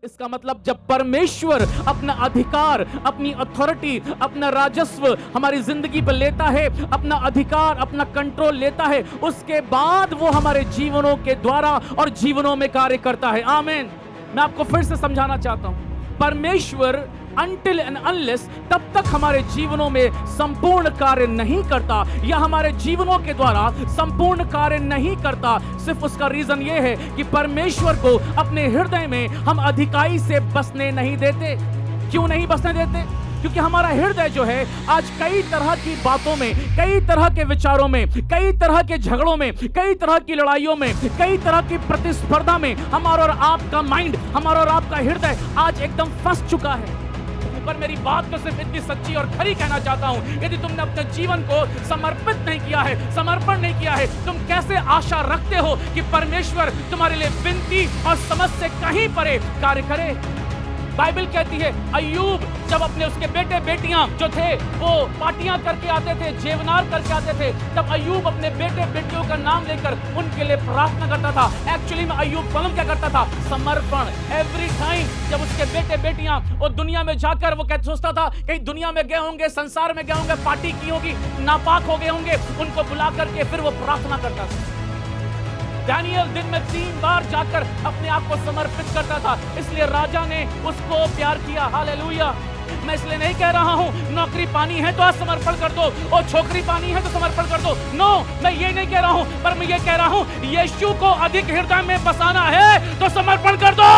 इसका मतलब जब परमेश्वर अपना अधिकार, अपनी अथॉरिटी, अपना राजस्व हमारी जिंदगी पर लेता है, अपना अधिकार, अपना कंट्रोल लेता है, उसके बाद वो हमारे जीवनों के द्वारा और जीवनों में कार्य करता है। आमीन। मैं आपको फिर से समझाना चाहता हूं, परमेश्वर until and unless तब तक हमारे जीवनों में संपूर्ण कार्य नहीं करता या हमारे जीवनों के द्वारा संपूर्ण कार्य नहीं करता। सिर्फ उसका रीजन ये है कि परमेश्वर को अपने हृदय में हम अधिकाई से बसने नहीं देते। क्यों नहीं बसने देते? क्योंकि हमारा हृदय जो है आज कई तरह की बातों में, कई तरह के विचारों में, कई तरह के झगड़ों में, कई तरह की लड़ाइयों में, कई तरह की प्रतिस्पर्धा में हमारा और आपका माइंड, हमारा और आपका हृदय आज एकदम फंस चुका है। पर मेरी बात तो सिर्फ इतनी सच्ची और खरी कहना चाहता हूं, यदि तुमने अपने जीवन को समर्पित नहीं किया है, समर्पण नहीं किया है, तुम कैसे आशा रखते हो कि परमेश्वर तुम्हारे लिए विनती और समझ से कहीं परे कार्य करे? बाइबल कहती है अय्यूब जब अपने उसके बेटे बेटियां जो थे वो पार्टियां करके आते थे, जेवनार करके आते थे, तब अय्यूब अपने बेटे बेटियों का नाम लेकर उनके लिए प्रार्थना करता था। एक्चुअली में अय्यूब कलम क्या करता था? समर्पण। एवरी टाइम जब उसके बेटे बेटियां वो दुनिया में जाकर वो कहते सोचता था कहीं दुनिया में गए होंगे, संसार में गए होंगे, पार्टी की होगी, नापाक हो गए होंगे, उनको बुला करके फिर वो प्रार्थना करता था। दानियल दिन में 3 बार जाकर अपने आप को समर्पित करता था, इसलिए राजा ने उसको प्यार किया। हालेलुया। मैं इसलिए नहीं कह रहा हूं नौकरी पानी है तो आज समर्पण कर दो, और छोकरी पानी है तो समर्पण कर दो। नो, मैं ये नहीं कह रहा हूं, पर मैं ये कह रहा हूं यीशु को अधिक हृदय में बसाना है तो समर्पण कर दो।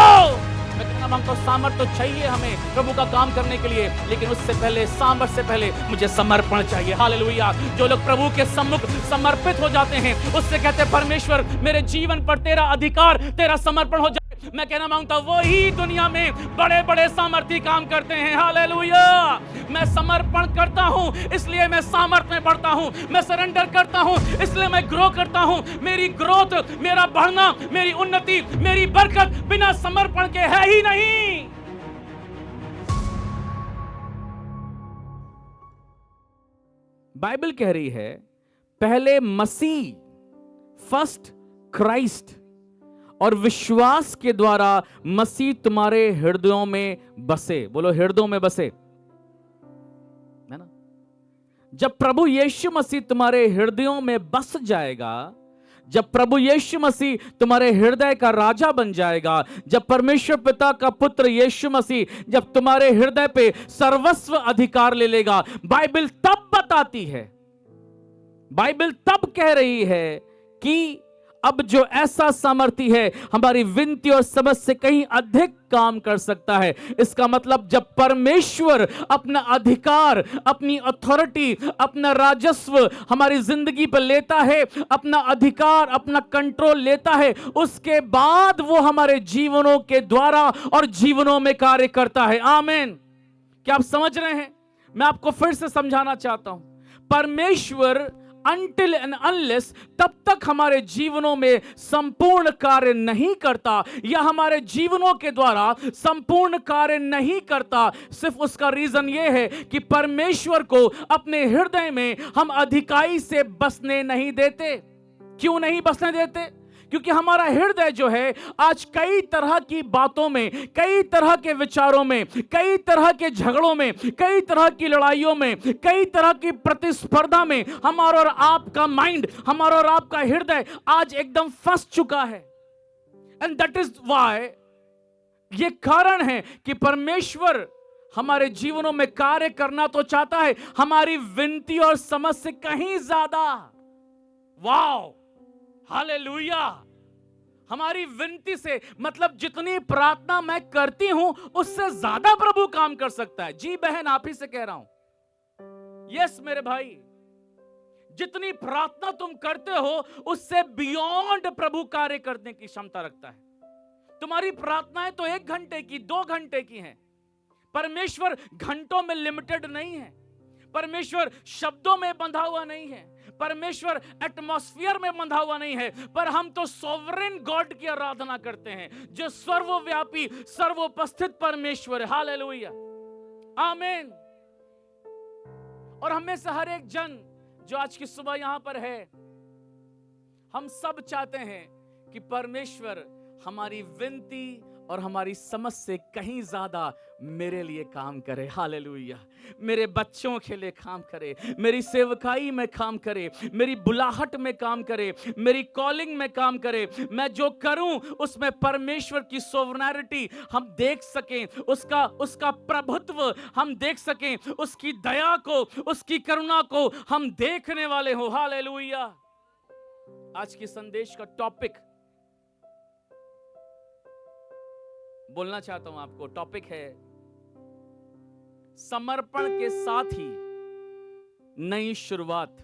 मैं कहना मांगता हूं सामर्थ तो चाहिए हमें प्रभु का काम करने के लिए, लेकिन उससे पहले, सामर्थ से पहले मुझे समर्पण चाहिए। हालेलुया। जो लोग प्रभु के सम्मुख समर्पित हो जाते हैं उससे कहते हैं परमेश्वर मेरे जीवन पर तेरा अधिकार, तेरा समर्पण हो जाए। मैं कहना मांगता हूं वो ही दुनिया में बड़े बड़े सामर्थी काम करते हैं। हालेलुया। मैं समर्पण करता हूं इसलिए मैं सामर्थ में बढ़ता हूं, मैं सरेंडर करता हूं इसलिए मैं ग्रो करता हूं। मेरी ग्रोथ, मेरा बढ़ना, मेरी उन्नति, मेरी बरकत बिना समर्पण के है ही नहीं। बाइबल कह रही है पहले मसीह, फर्स्ट क्राइस्ट, और विश्वास के द्वारा मसीह तुम्हारे हृदयों में बसे। बोलो हृदयों में बसे, है ना? जब प्रभु यीशु मसीह तुम्हारे हृदयों में बस जाएगा, जब प्रभु यीशु मसीह तुम्हारे हृदय का राजा बन जाएगा, जब परमेश्वर पिता का पुत्र यीशु मसीह जब तुम्हारे हृदय पे सर्वस्व अधिकार ले लेगा, बाइबल तब बताती है, बाइबल तब कह रही है कि अब जो ऐसा सामर्थी है हमारी विनती और समझ से कहीं अधिक काम कर सकता है। इसका मतलब जब परमेश्वर अपना अधिकार, अपनी अथॉरिटी, अपना राजस्व हमारी जिंदगी पर लेता है, अपना अधिकार, अपना कंट्रोल लेता है, उसके बाद वो हमारे जीवनों के द्वारा और जीवनों में कार्य करता है। आमीन। क्या आप समझ रहे हैं? मैं आपको फिर से समझाना चाहता हूं, परमेश्वर until and unless तब तक हमारे जीवनों में संपूर्ण कार्य नहीं करता या हमारे जीवनों के द्वारा संपूर्ण कार्य नहीं करता। सिर्फ उसका रीजन यह है कि परमेश्वर को अपने हृदय में हम अधिकाई से बसने नहीं देते। क्यों नहीं बसने देते? क्योंकि हमारा हृदय जो है आज कई तरह की बातों में, कई तरह के विचारों में, कई तरह के झगड़ों में, कई तरह की लड़ाइयों में, कई तरह की प्रतिस्पर्धा में हमारा और आपका माइंड, हमारा और आपका हृदय आज एकदम फंस चुका है। एंड दैट इज व्हाई, ये कारण है कि परमेश्वर हमारे जीवनों में कार्य करना तो चाहता है हमारी विनती और समझ से कहीं ज्यादा। Wow, hallelujah. हमारी विनती से मतलब जितनी प्रार्थना मैं करती हूं उससे ज्यादा प्रभु काम कर सकता है। जी बहन, आप ही से कह रहा हूं। यस मेरे भाई, जितनी प्रार्थना तुम करते हो उससे बियॉन्ड प्रभु कार्य करने की क्षमता रखता है। तुम्हारी प्रार्थनाएं तो 1 घंटे की, 2 घंटे की हैं। परमेश्वर घंटों में लिमिटेड नहीं है, परमेश्वर शब्दों में बंधा हुआ नहीं है, परमेश्वर एटमॉस्फेयर में बंधा हुआ नहीं है, पर हम तो सॉवरेन गॉड की आराधना करते हैं जो सर्वव्यापी, सर्वोपस्थित परमेश्वर है। हालेलुया, आमीन। और हमें से हर एक जन जो आज की सुबह यहां पर है, हम सब चाहते हैं कि परमेश्वर हमारी विनती और हमारी समझ से कहीं ज्यादा मेरे लिए काम करे। हालेलुया। मेरे बच्चों के लिए काम करे, मेरी सेवकाई में काम करे, मेरी बुलाहट में काम करे, मेरी कॉलिंग में काम करे। मैं जो करूं उसमें परमेश्वर की सोवरेनिटी हम देख सकें, उसका प्रभुत्व हम देख सकें, उसकी दया को, उसकी करुणा को हम देखने वाले हो। हालेलुया। आज की संदेश का टॉपिक बोलना चाहता हूं आपको। टॉपिक है समर्पण के साथ ही नई शुरुआत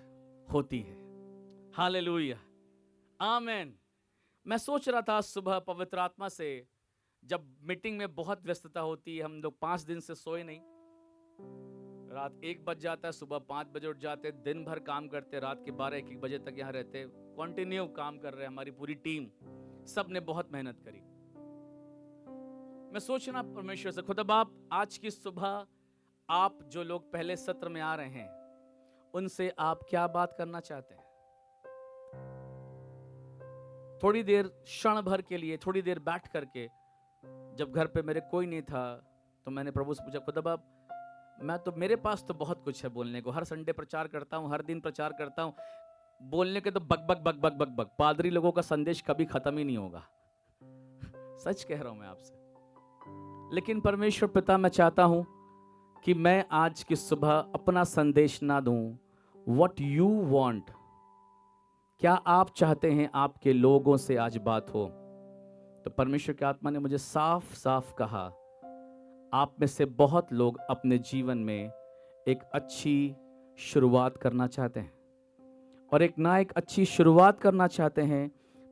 होती है। हालेलुया, आमेन। मैं सोच रहा था सुबह पवित्र आत्मा से, जब मीटिंग में बहुत व्यस्तता होती है, हम लोग 5 दिन से सोए नहीं, रात 1 बज जाता है, सुबह 5 बजे उठ जाते, दिन भर काम करते, रात के 12-1 बजे तक यहाँ रहते, कंटिन्यू काम कर रहे हैं। हमारी पूरी टीम, सब ने बहुत मेहनत करी। मैं सोचना परमेश्वर से, खुदा बाप, आज की सुबह आप जो लोग पहले सत्र में आ रहे हैं उनसे आप क्या बात करना चाहते हैं। थोड़ी देर, क्षण भर के लिए, थोड़ी देर बैठ करके, जब घर पे मेरे कोई नहीं था तो मैंने प्रभु से पूछा, खुदा बाप, मैं तो, मेरे पास तो बहुत कुछ है बोलने को, हर संडे प्रचार करता हूँ, हर दिन प्रचार करता हूँ, बोलने के तो बक बक बक बक बक बक, पादरी लोगों का संदेश कभी खत्म ही नहीं होगा। सच कह रहा हूं मैं आपसे। लेकिन परमेश्वर पिता, मैं चाहता हूं कि मैं आज की सुबह अपना संदेश ना दूं, व्हाट यू वांट, क्या आप चाहते हैं आपके लोगों से आज बात हो। तो परमेश्वर की आत्मा ने मुझे साफ साफ कहा, आप में से बहुत लोग अपने जीवन में एक अच्छी शुरुआत करना चाहते हैं, और एक अच्छी शुरुआत करना चाहते हैं,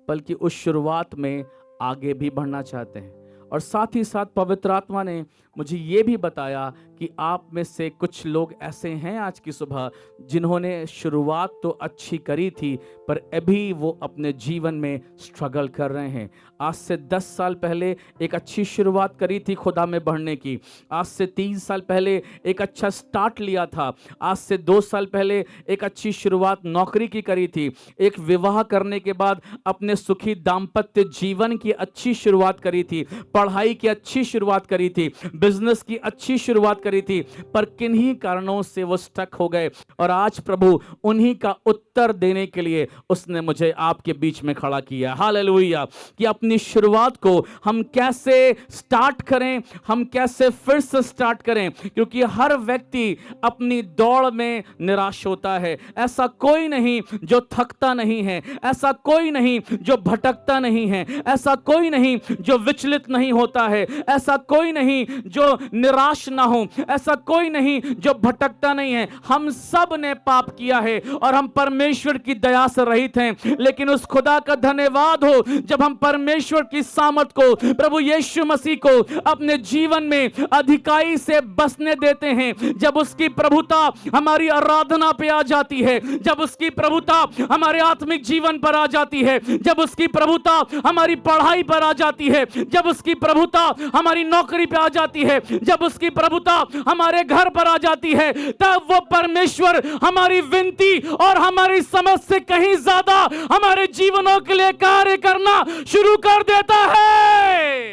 बल्कि उस शुरुआत में आगे भी बढ़ना चाहते हैं। और साथ ही साथ पवित्र आत्मा ने मुझे ये भी बताया कि आप में से कुछ लोग ऐसे हैं आज की सुबह जिन्होंने शुरुआत तो अच्छी करी थी, पर अभी वो अपने जीवन में स्ट्रगल कर रहे हैं। आज से 10 साल पहले एक अच्छी शुरुआत करी थी खुदा में बढ़ने की, आज से 3 साल पहले एक अच्छा स्टार्ट लिया था, आज से 2 साल पहले एक अच्छी शुरुआत नौकरी की करी थी, एक विवाह करने के बाद अपने सुखी दाम्पत्य जीवन की अच्छी शुरुआत करी थी, पढ़ाई की अच्छी शुरुआत करी थी, बिजनेस की अच्छी शुरुआत करी थी, पर किन्हीं कारणों से वो स्टक हो गए। और आज प्रभु उन्हीं का उत्तर देने के लिए उसने मुझे आपके बीच में खड़ा किया। हालेलुया। कि अपनी शुरुआत को हम कैसे स्टार्ट करें, हम कैसे फिर से स्टार्ट करें, क्योंकि हर व्यक्ति अपनी दौड़ में निराश होता है। ऐसा कोई नहीं जो थकता नहीं है, ऐसा कोई नहीं जो भटकता नहीं है, ऐसा कोई नहीं जो विचलित नहीं होता है, ऐसा कोई नहीं जो निराश ना हो, ऐसा कोई नहीं जो भटकता नहीं है। हम सब ने पाप किया है और हम परमेश्वर की दया से रहित हैं, लेकिन उस खुदा का धन्यवाद हो जब हम परमेश्वर की सामर्थ को, प्रभु यीशु मसीह को अपने जीवन में अधिकाई से बसने देते हैं। जब उसकी प्रभुता हमारी आराधना पे आ जाती है, जब उसकी प्रभुता हमारे आत्मिक जीवन पर आ जाती है, जब उसकी प्रभुता हमारी पढ़ाई पर आ जाती है, जब उसकी प्रभुता हमारी नौकरी पे आ जाती है, जब उसकी प्रभुता हमारे घर पर आ जाती है, तब वो परमेश्वर हमारी विनती और हमारी समझ से कहीं ज्यादा हमारे जीवनों के लिए कार्य करना शुरू कर देता है।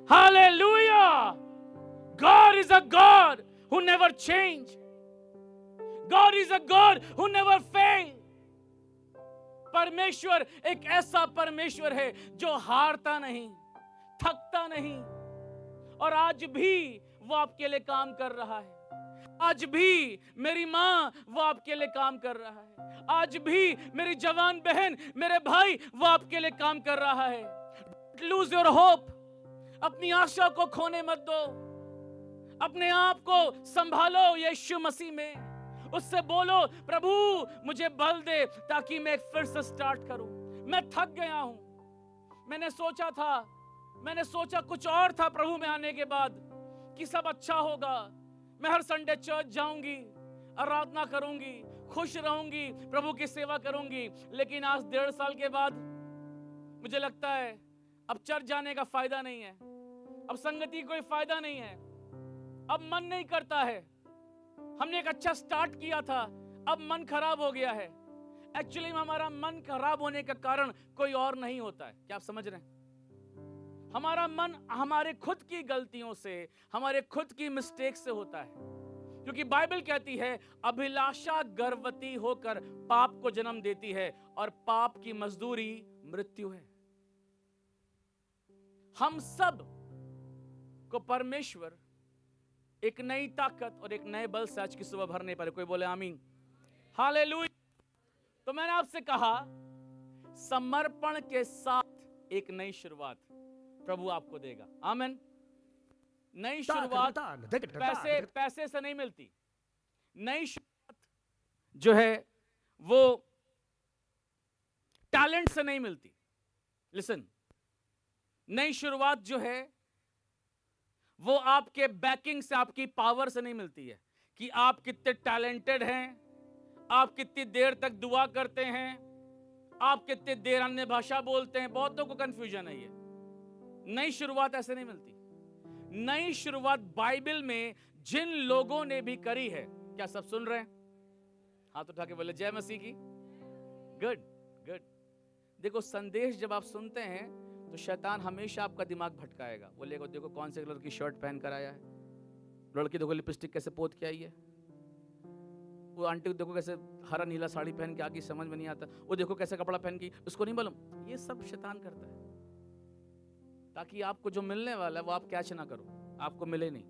Hallelujah. God is a God who never change. God is a God who never fail. परमेश्वर एक ऐसा परमेश्वर है जो हारता नहीं, थकता नहीं, और आज भी वो आपके लिए काम कर रहा है। आज भी मेरी माँ वो आपके लिए काम कर रहा है, आज भी मेरी जवान बहन, मेरे भाई वो आपके लिए काम कर रहा है। Don't lose your hope. अपनी आशा को खोने मत दो, अपने आप को संभालो यीशु मसीह में। उससे बोलो, प्रभु मुझे बल दे ताकि मैं फिर से स्टार्ट करूं। मैं थक गया हूं। मैंने सोचा कुछ और था प्रभु में आने के बाद, कि सब अच्छा होगा, मैं हर संडे चर्च जाऊंगी, आराधना करूंगी, खुश रहूंगी, प्रभु की सेवा करूंगी। लेकिन आज 1.5 साल के बाद मुझे लगता है अब चर्च जाने का फायदा नहीं है, अब संगति कोई फायदा नहीं है, अब मन नहीं करता है। हमने एक अच्छा स्टार्ट किया था, अब मन खराब हो गया है। एक्चुअली हमारा मन खराब होने का कारण कोई और नहीं होता है। क्या आप समझ रहे हैं? हमारा मन हमारे खुद की गलतियों से, हमारे खुद की मिस्टेक से होता है, क्योंकि बाइबल कहती है अभिलाषा गर्भवती होकर पाप को जन्म देती है और पाप की मजदूरी मृत्यु है। हम सब को परमेश्वर एक नई ताकत और एक नए बल से आज की सुबह भरने पर, कोई बोले आमीन, हालेलुया। तो मैंने आपसे कहा समर्पण के साथ एक नई शुरुआत प्रभु आपको देगा, आमीन। नई शुरुआत पैसे से नहीं मिलती। नई शुरुआत जो है वो टैलेंट से नहीं मिलती। लिसन, नई शुरुआत जो है वो आपके बैकिंग से, आपकी पावर से नहीं मिलती है कि आप कितने टैलेंटेड हैं, आप कितनी देर तक दुआ करते हैं, आप कितने देर अन्य भाषा बोलते हैं। बहुतों को कंफ्यूजन है ये। नई शुरुआत ऐसे नहीं मिलती। नई शुरुआत बाइबल में जिन लोगों ने भी करी है, क्या सब सुन रहे हैं? हाथ उठा के बोले जय मसीह की। Good good. देखो, संदेश जब आप सुनते हैं तो शैतान हमेशा आपका दिमाग भटकाएगा। बोलेगा देखो कौन से कलर की शर्ट पहन कर आया है, लड़की देखो लिपस्टिक कैसे पोत के आई है, वो आंटी देखो कैसे हरा नीला साड़ी पहन के आ गई, समझ में नहीं आता, वो देखो कैसे कपड़ा पहन के, उसको नहीं मालूम। ये सब शैतान करता है ताकि आपको जो मिलने वाला है वो आप कैच ना करो, आपको मिले नहीं।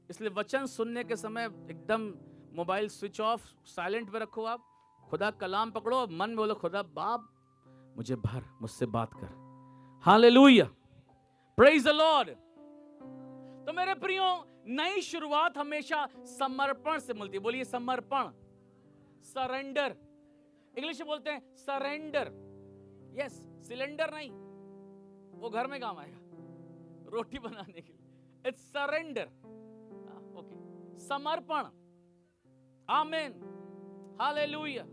इसलिए वचन सुनने के समय एकदम मोबाइल स्विच ऑफ, साइलेंट पे रखो। आप खुदा कलाम पकड़ो, मन में बोलो खुदा बाप मुझे भर, मुझसे बात कर। Hallelujah, praise the Lord. तो मेरे प्रियो, नई शुरुआत हमेशा समर्पण से मिलती है। बोलिए समर्पण, सरेंडर। इंग्लिश में बोलते हैं सरेंडर। यस, सिलेंडर नहीं, वो घर में काम आएगा रोटी बनाने के लिए। It's surrender. ओके, समर्पण। आमीन, हालेलुया।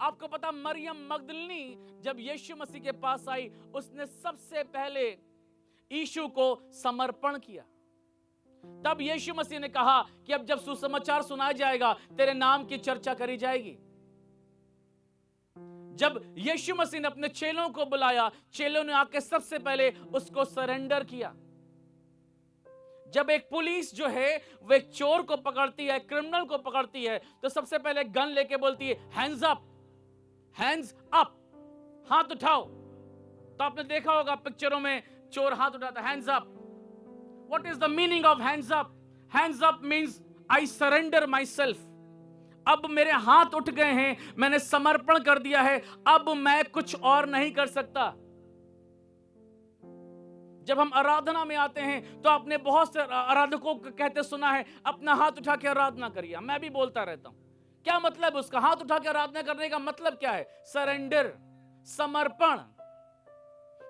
आपको पता, मरियम मगदलिनी जब यीशु मसीह के पास आई, उसने सबसे पहले यीशु को समर्पण किया। तब यीशु मसीह ने कहा कि अब जब सुसमाचार सुनाया जाएगा तेरे नाम की चर्चा करी जाएगी। जब यीशु मसीह ने अपने चेलों को बुलाया, चेलों ने आके सबसे पहले उसको सरेंडर किया। जब एक पुलिस जो है वो एक चोर को पकड़ती है, क्रिमिनल को पकड़ती है, तो सबसे पहले गन लेके बोलती है हैंड्स अप, हैंड्स अप, हाथ उठाओ। तो आपने देखा होगा पिक्चरों में चोर हाथ उठाता, hands up. What is the meaning of hands up? Hands up means I surrender my self. अब मेरे हाथ उठ गए हैं, मैंने समर्पण कर दिया है, अब मैं कुछ और नहीं कर सकता। जब हम आराधना में आते हैं तो आपने बहुत से आराधकों को कहते सुना है अपना हाथ उठा के आराधना करिए। मैं भी बोलता रहता हूं, क्या मतलब उसका? हाथ उठा के आराधना करने का मतलब क्या है? सरेंडर, समर्पण।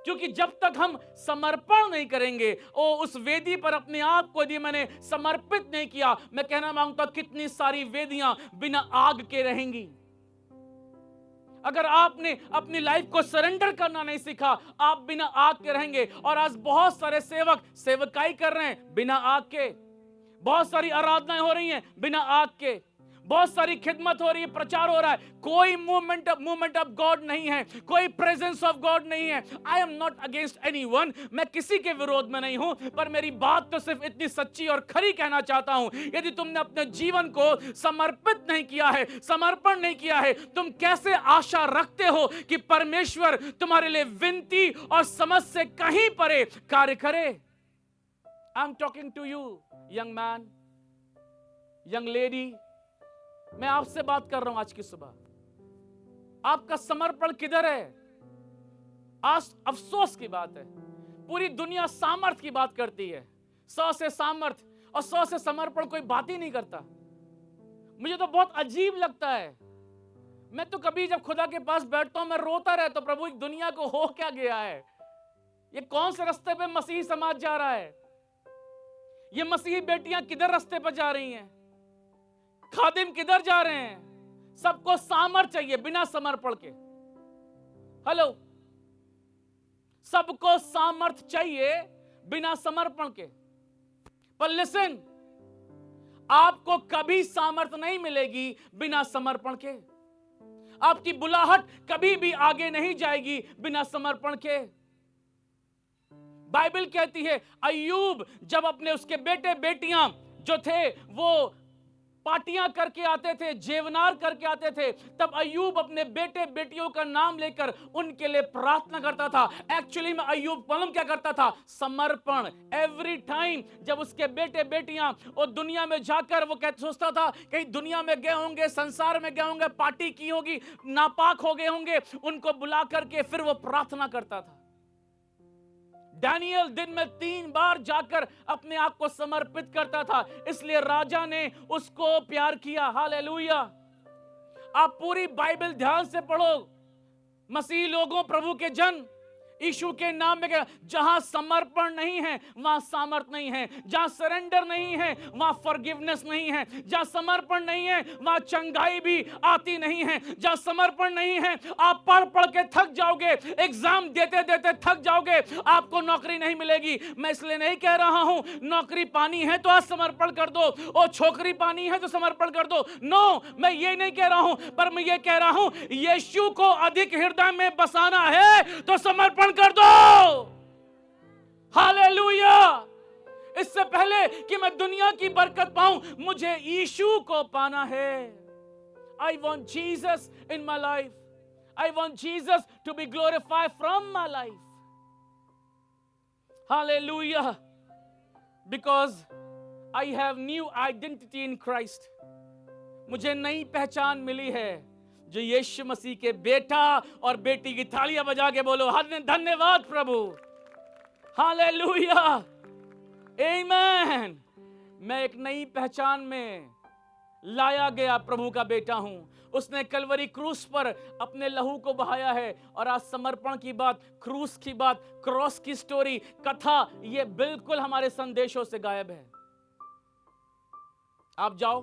क्योंकि जब तक हम समर्पण नहीं करेंगे, उस वेदी पर अपने आप को यदि मैंने समर्पित नहीं किया, मैं कहना मांगता कितनी सारी वेदियां बिना आग के रहेंगी। अगर आपने अपनी लाइफ को सरेंडर करना नहीं सीखा, आप बिना आग के रहेंगे। और आज बहुत सारे सेवक सेवकाई कर रहे हैं बिना आग के, बहुत सारी आराधनाएं हो रही हैं बिना आग के, बहुत सारी खिदमत हो रही है, प्रचार हो रहा है, कोई मूवमेंट ऑफ गॉड नहीं है, कोई प्रेजेंस ऑफ गॉड नहीं है। I am not against anyone, मैं किसी के विरोध में नहीं हूं, पर मेरी बात तो सिर्फ इतनी सच्ची और खरी कहना चाहता हूं, यदि तुमने अपने जीवन को समर्पित नहीं किया है, समर्पण नहीं किया है, तुम कैसे आशा रखते हो कि परमेश्वर तुम्हारे लिए विनती और समझ से कहीं परे कार्य करे? I am talking to you young man, young lady, मैं आपसे बात कर रहा हूं आज की सुबह। आपका समर्पण किधर है? आज अफसोस की बात है, पूरी दुनिया सामर्थ की बात करती है, 100 से सामर्थ और 100 से समर्पण कोई बात ही नहीं करता। मुझे तो बहुत अजीब लगता है। मैं तो कभी जब खुदा के पास बैठता हूं मैं रोता रहता हूं, प्रभु एक दुनिया को हो क्या गया है? ये कौन से रास्ते पे मसीही समाज जा रहा है? ये मसीही बेटियां किधर रास्ते पर जा रही हैं? खादिम किधर जा रहे हैं? सबको सामर्थ चाहिए बिना समर्पण के। हेलो, सबको सामर्थ चाहिए बिना समर्पण के। पर लिसन, आपको कभी सामर्थ नहीं मिलेगी बिना समर्पण के। आपकी बुलाहट कभी भी आगे नहीं जाएगी बिना समर्पण के। बाइबल कहती है अय्यूब जब अपने उसके बेटे बेटियां जो थे वो पार्टियां करके आते थे, जेवनार करके आते थे, तब अय्यूब अपने बेटे बेटियों का नाम लेकर उनके लिए प्रार्थना करता था। एक्चुअली में अय्यूब मालूम क्या करता था? समर्पण। एवरी टाइम जब उसके बेटे बेटियां वो दुनिया में जाकर वो सोचता था कहीं दुनिया में गए होंगे, संसार में गए होंगे, पार्टी की होगी, नापाक हो गए होंगे, उनको बुला करके फिर वो प्रार्थना करता था। दानियल दिन में 3 बार जाकर अपने आप को समर्पित करता था, इसलिए राजा ने उसको प्यार किया। हालेलुया। आप पूरी बाइबल ध्यान से पढ़ो। मसीह लोगों, प्रभु के जन, यीशु के नाम में जहां समर्पण नहीं है वहां सामर्थ नहीं है, जहां सरेंडर नहीं है वहां फॉरगिवनेस नहीं है, जहां समर्पण नहीं है वहां चंगाई भी आती नहीं है, जहां समर्पण नहीं है आप पढ़ पढ़ के थक जाओगे, एग्जाम देते देते थक जाओगे, आपको नौकरी नहीं मिलेगी। मैं इसलिए नहीं कह रहा हूं नौकरी पानी है तो आज समर्पण कर दो, और छोकरी पानी है तो समर्पण कर दो। नो, मैं ये नहीं कह रहा हूं, पर मैं ये कह रहा हूं यीशु को अधिक हृदय में बसाना है तो समर्पण कर दो। हालेलुया। इससे पहले कि मैं दुनिया की बरकत पाऊं, मुझे यीशु को पाना है। I want Jesus in my life. I want Jesus to be glorified from my life. Hallelujah. Because I have new identity in Christ. मुझे नई पहचान मिली है जो यीशु मसीह के बेटा और बेटी की तालियां बजा के बोलो धन्यवाद प्रभु। हालेलुया, आमीन। मैं एक नई पहचान में लाया गया प्रभु का बेटा हूं। उसने कलवरी क्रूस पर अपने लहू को बहाया है, और आज समर्पण की बात, क्रूस की बात, क्रॉस की स्टोरी, कथा, ये बिल्कुल हमारे संदेशों से गायब है। आप जाओ,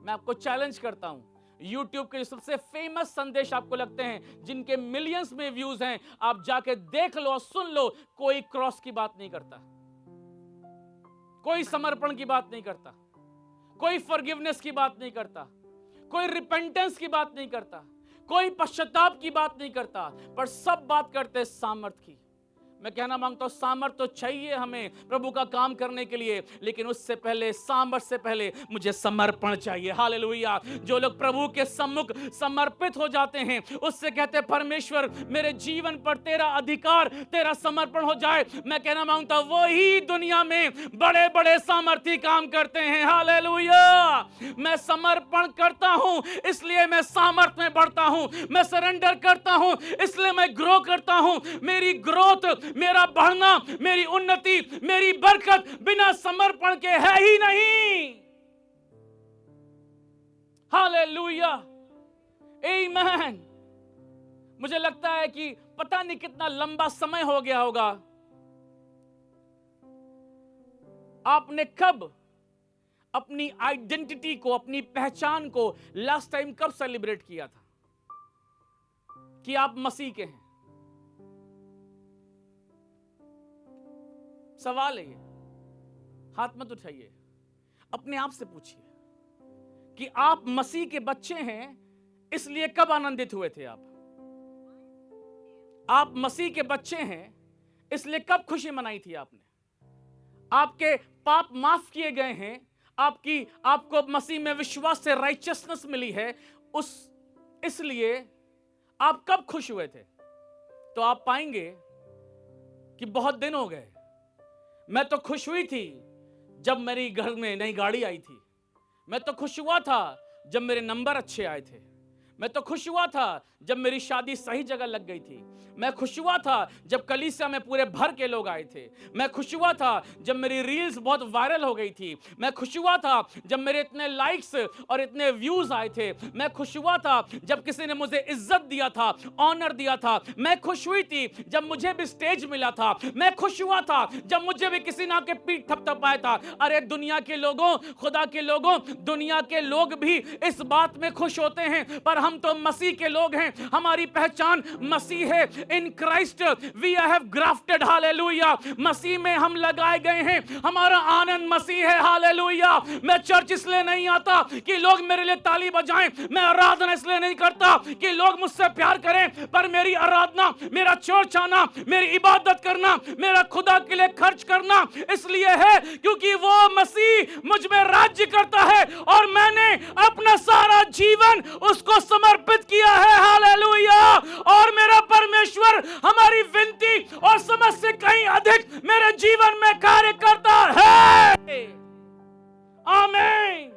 मैं आपको चैलेंज करता हूं, YouTube के सबसे फेमस संदेश आपको लगते हैं जिनके मिलियंस में व्यूज हैं, आप जाके देख लो, सुन लो, कोई क्रॉस की बात नहीं करता, कोई समर्पण की बात नहीं करता, कोई फॉरगिवनेस की बात नहीं करता, कोई रिपेंटेंस की बात नहीं करता, कोई पश्चाताप की बात नहीं करता, पर सब बात करते सामर्थ की। मैं कहना मांगता हूं सामर्थ तो चाहिए हमें प्रभु का काम करने के लिए, लेकिन उससे पहले, सामर्थ से पहले मुझे समर्पण चाहिए। हालेलुया। जो लोग प्रभु के सम्मुख समर्पित हो जाते हैं उससे कहते परमेश्वर मेरे जीवन पर तेरा अधिकार, तेरा समर्पण हो जाए। मैं कहना मांगता हूं वो ही दुनिया में बड़े बड़े सामर्थी काम करते हैं। हालेलुया। मैं समर्पण करता हूं इसलिए मैं सामर्थ में बढ़ता हूं, मैं सरेंडर करता हूं इसलिए मैं ग्रो करता हूं। मेरी ग्रोथ, मेरा बढ़ना, मेरी उन्नति, मेरी बरकत बिना समर्पण के है ही नहीं। हालेलुया, आमीन। मुझे लगता है कि पता नहीं कितना लंबा समय हो गया होगा, आपने कब अपनी आइडेंटिटी को, अपनी पहचान को लास्ट टाइम कब सेलिब्रेट किया था कि आप मसीह के हैं? सवाल है ये, हाथ मत उठाइए, अपने आप से पूछिए कि आप मसीह के बच्चे हैं इसलिए कब आनंदित हुए थे? आप मसीह के बच्चे हैं इसलिए कब खुशी मनाई थी आपने? आपके पाप माफ किए गए हैं, आपको मसीह में विश्वास से राइचियसनेस मिली है, इसलिए आप कब खुश हुए थे? तो आप पाएंगे कि बहुत दिन हो गए। मैं तो खुश हुई थी जब मेरी घर में नई गाड़ी आई थी, मैं तो खुश हुआ था जब मेरे नंबर अच्छे आए थे, मैं तो खुश हुआ था जब मेरी शादी सही जगह लग गई थी, मैं खुश हुआ था जब कलीसिया में पूरे भर के लोग आए थे, मैं खुश हुआ था जब मेरी रील्स बहुत वायरल हो गई थी, मैं खुश हुआ था जब मेरे इतने लाइक्स और इतने व्यूज आए थे, मैं खुश हुआ था जब किसी ने मुझे इज्जत दिया था, ऑनर दिया था, मैं खुश हुई थी जब मुझे भी स्टेज मिला था, मैं खुश हुआ था जब मुझे भी किसी ने आके पीठ थपथपाया था। अरे दुनिया के लोगों, खुदा के लोगों, दुनिया के लोग भी इस बात में खुश होते हैं, पर हम तो मसीह के लोग हैं, हमारी पहचान मसीह है। In Christ we have grafted, hallelujah. मसीह में हम लगाए गए हैं, हमारा आनंद मसीह है, हालेलुया। मैं चर्च इसलिए नहीं आता कि लोग मेरे लिए ताली बजाएं, मैं आराधना इसलिए नहीं करता कि लोग मुझसे प्यार करें, पर मेरी आराधना, मेरा चर्च आना, मेरी इबादत करना, मेरा खुदा के लिए खर्च करना इसलिए है क्योंकि वो मसीह मुझ में राज्य करता है और मैंने अपना सारा जीवन उसको समर्पित किया है, हालेलुया। और मेरा परमेश्वर हमारी विनती और समझ से कहीं अधिक मेरे जीवन में कार्य करता है। आमीन,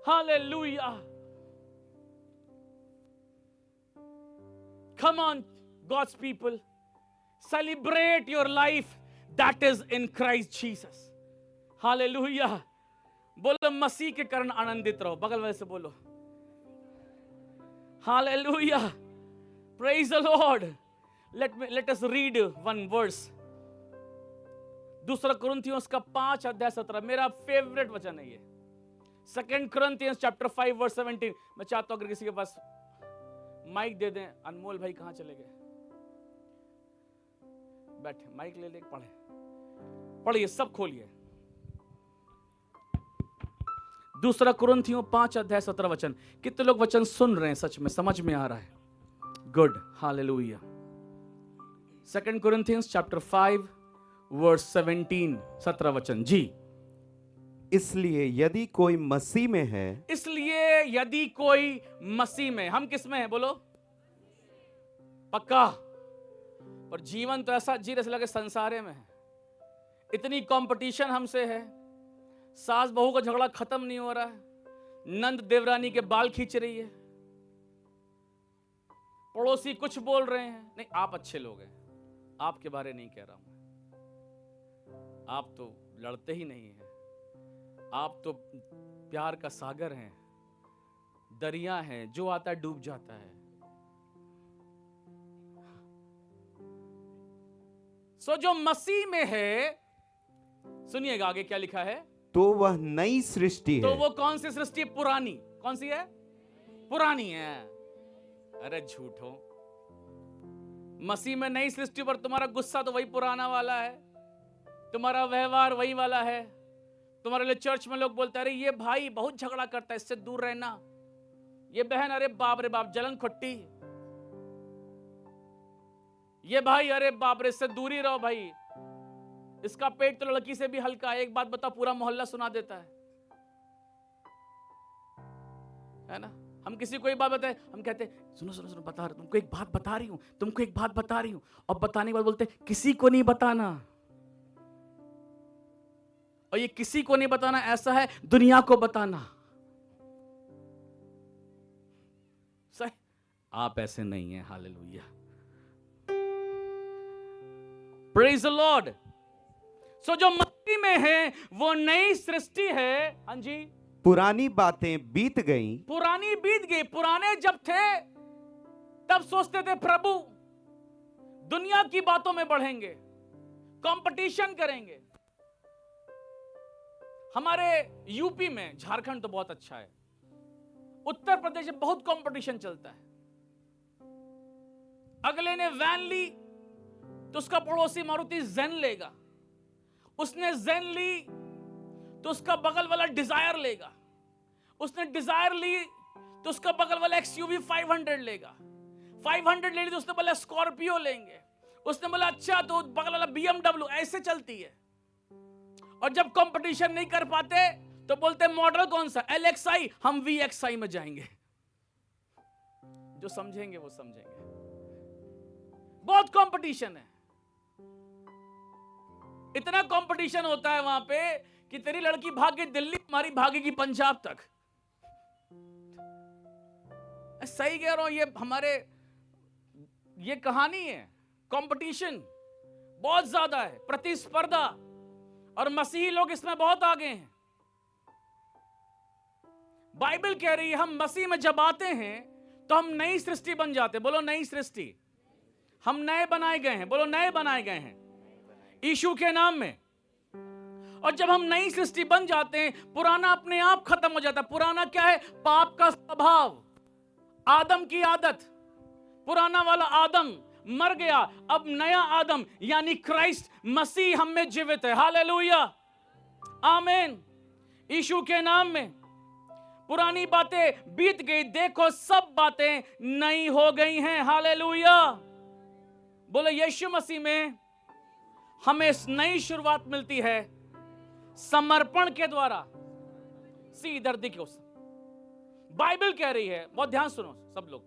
hallelujah. Come on, God's people, celebrate your life that is in Christ Jesus. Hallelujah. बोलो मसीह के कारण आनंदित रहो, बगल वाले से बोलो Hallelujah. Praise the Lord. Let us read one verse. दूसरा कुरिन्थियों का 5:17 मेरा फेवरेट वचन है ये। 2 Corinthians chapter 5 verse 17। मैं चाहता हूं अगर किसी के पास माइक दे दें। अनमोल भाई कहां चले गए? बैठे, माइक ले ले, पढ़िए, सब खोलिए। दूसरा कुरिन्थियों 5:17 वचन। कितने लोग वचन सुन रहे हैं? सच में समझ में आ रहा है? Good, hallelujah. 2 Corinthians chapter 5 verse 17, 17 वचन जी। इसलिए यदि कोई मसीह में है, इसलिए यदि कोई मसीह में, हम किस में है बोलो? पक्का। पर जीवन तो ऐसा जी रहे लगे संसारे में है। इतनी कंपटीशन हमसे है, सास बहू का झगड़ा खत्म नहीं हो रहा है, नंद देवरानी के बाल खींच रही है, पड़ोसी कुछ बोल रहे हैं। नहीं, आप अच्छे लोग हैं, आपके बारे नहीं कह रहा हूं। आप तो लड़ते ही नहीं हैं, आप तो प्यार का सागर हैं, दरिया हैं, जो आता है डूब जाता है। सो जो मसीह में है, सुनिएगा आगे क्या लिखा है, तो वह नई सृष्टि है। तो वो कौन सी सृष्टि? पुरानी। कौन सी है? पुरानी है। अरे झूठो, मसीह में नई सृष्टि पर तुम्हारा गुस्सा तो वही पुराना वाला है, तुम्हारा व्यवहार वही वाला है। तुम्हारे लिए चर्च में लोग बोलते हैं अरे ये भाई बहुत झगड़ा करता है, इससे दूर रहना। ये बहन अरे बाप रे बाप जलन खुट्टी। ये भाई अरे बाप रे इससे दूरी रहो भाई, इसका पेट तो लड़की से भी हल्का है। एक बात बता, पूरा मोहल्ला सुना देता है ना। हम किसी को एक बात बताए, हम कहते हैं सुनो सुनो सुनो, बता रहा तुमको एक बात बता रही हूं, तुमको एक बात बता रही हूं, और बताने के बाद बोलते किसी को नहीं बताना। और ये किसी को नहीं बताना ऐसा है, दुनिया को बताना। सही, आप ऐसे नहीं हैं। Hallelujah, praise the Lord. So जो मसीह में है वो नई सृष्टि है। हाँ जी, पुरानी बातें बीत गईं। पुरानी बीत गई। पुराने जब थे तब सोचते थे प्रभु दुनिया की बातों में बढ़ेंगे, कंपटीशन करेंगे। हमारे यूपी में, झारखंड तो बहुत अच्छा है, उत्तर प्रदेश में बहुत कंपटीशन चलता है। अगले ने वैन ली तो उसका पड़ोसी मारुति ज़ेन लेगा, उसने ज़ेन ली तो उसका बगल वाला डिजायर लेगा, उसने डिजायर ली तो उसका बगल वाला एक्सयूवी 500 लेगा, 500 ले ली तो उसने बोला स्कॉर्पियो लेंगे, उसने बोला अच्छा तो बगल वाला BMW। ऐसे चलती है। और जब कंपटीशन नहीं कर पाते तो बोलते मॉडल कौन सा? LXI, हम VXI में जाएंगे। जो समझेंगे वो समझेंगे। बहुत कंपटीशन है, इतना कंपटीशन होता है वहां पे कि तेरी लड़की भाग गई दिल्ली, हमारी भागेगी पंजाब तक। सही कह रहा हूं, ये हमारे ये कहानी है। कंपटीशन बहुत ज्यादा है, प्रतिस्पर्धा, और मसीही लोग इसमें बहुत आगे हैं। बाइबल कह रही है हम मसीह में जब आते हैं तो हम नई सृष्टि बन जाते हैं। बोलो नई सृष्टि। हम नए बनाए गए हैं। बोलो नए बनाए गए हैं यीशु के नाम में। और जब हम नई सृष्टि बन जाते हैं, पुराना अपने आप खत्म हो जाता है। पुराना क्या है? पाप का स्वभाव, आदम की आदत, पुराना वाला आदम मर गया, अब नया आदम यानी क्राइस्ट मसीह हम में जीवित है। हालेलुया, आमीन। यीशु के नाम में पुरानी बातें बीत गई, देखो सब बातें नई हो गई हैं। हालेलुया। बोलो यीशु मसीह में हमें नई शुरुआत मिलती है समर्पण के द्वारा। सी इधर देखो, बाइबल कह रही है, बहुत ध्यान सुनो सब लोग,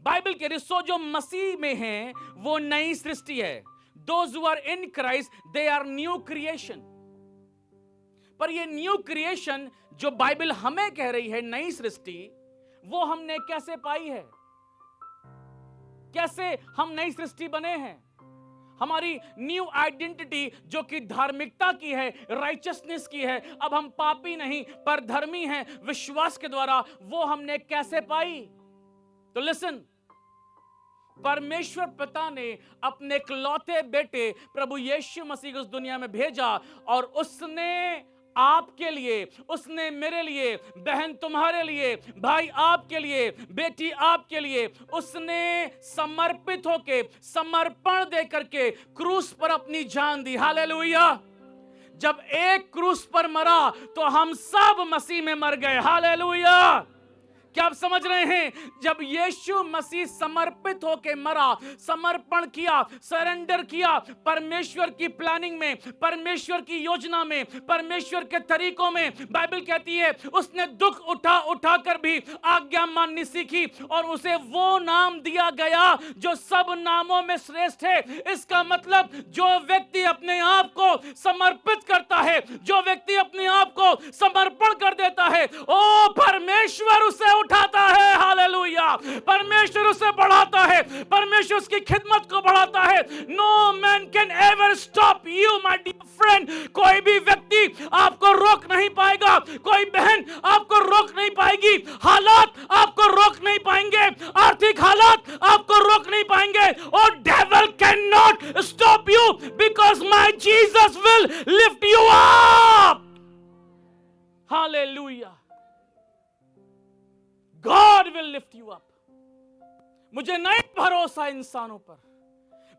बाइबल कह रही है सो जो मसीह में है वो नई सृष्टि है। Those who are in Christ, they are new creation। पर ये न्यू क्रिएशन जो बाइबल हमें कह रही है नई सृष्टि, वो हमने कैसे पाई है? कैसे हम नई सृष्टि बने हैं? हमारी न्यू आइडेंटिटी जो कि धार्मिकता की है, राइचसनेस की है, अब हम पापी नहीं पर धर्मी हैं विश्वास के द्वारा, वो हमने कैसे पाई? तो लिसन, परमेश्वर पिता ने अपने इकलौते बेटे प्रभु यीशु मसीह को इस दुनिया में भेजा और उसने आपके लिए, उसने मेरे लिए, बहन तुम्हारे लिए, भाई आपके लिए, बेटी आपके लिए, उसने समर्पित होके, समर्पण दे करके क्रूस पर अपनी जान दी। हालेलुया। जब एक क्रूस पर मरा तो हम सब मसीह में मर गए। हालेलुया। क्या आप समझ रहे हैं? जब यीशु मसीह समर्पित होकर मरा, समर्पण किया, सरेंडर किया, परमेश्वर की प्लानिंग में, परमेश्वर की योजना में, परमेश्वर के तरीकों में, बाइबल कहती है उसने दुख उठा कर भी आज्ञा माननी सीखी और उसे वो नाम दिया गया जो सब नामों में श्रेष्ठ है। इसका मतलब जो व्यक्ति अपने आप को समर्पित करता है, जो व्यक्ति अपने आप को समर्पण कर देता है, ओ परमेश्वर उसे उठाता है। हालेलुया। परमेश्वर उसे बढ़ाता है, परमेश्वर उसकी खिदमत को बढ़ाता है। No man can ever stop you my dear friend. कोई भी व्यक्ति आपको रोक नहीं पाएगा, कोई बहन आपको रोक नहीं पाएगी, हालात आपको रोक नहीं पाएंगे, आर्थिक हालात आपको रोक नहीं पाएंगे। और devil can not stop you because my Jesus will lift you up. Hallelujah. God will lift you up। मुझे नहीं भरोसा इंसानों पर,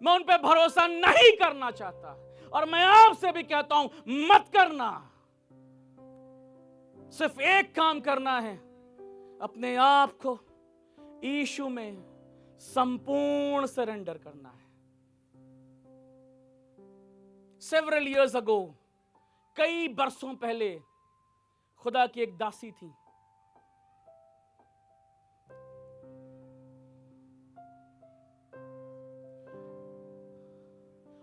मैं उन पर भरोसा नहीं करना चाहता और मैं आपसे भी कहता हूं मत करना। सिर्फ एक काम करना है, अपने आप को यीशु में संपूर्ण सरेंडर करना है। Several years ago, कई बरसों पहले खुदा की एक दासी थी,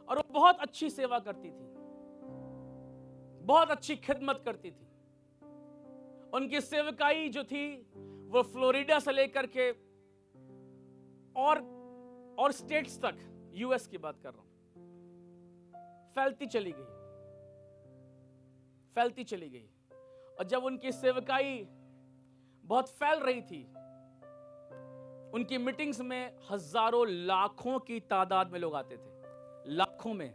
और वो बहुत अच्छी सेवा करती थी, बहुत अच्छी खिदमत करती थी। उनकी सेवकाई जो थी वो फ्लोरिडा से लेकर के और स्टेट्स तक, यूएस की बात कर रहा हूं, फैलती चली गई, फैलती चली गई। और जब उनकी सेवकाई बहुत फैल रही थी, उनकी मीटिंग्स में हजारों लाखों की तादाद में लोग आते थे, लाखों में।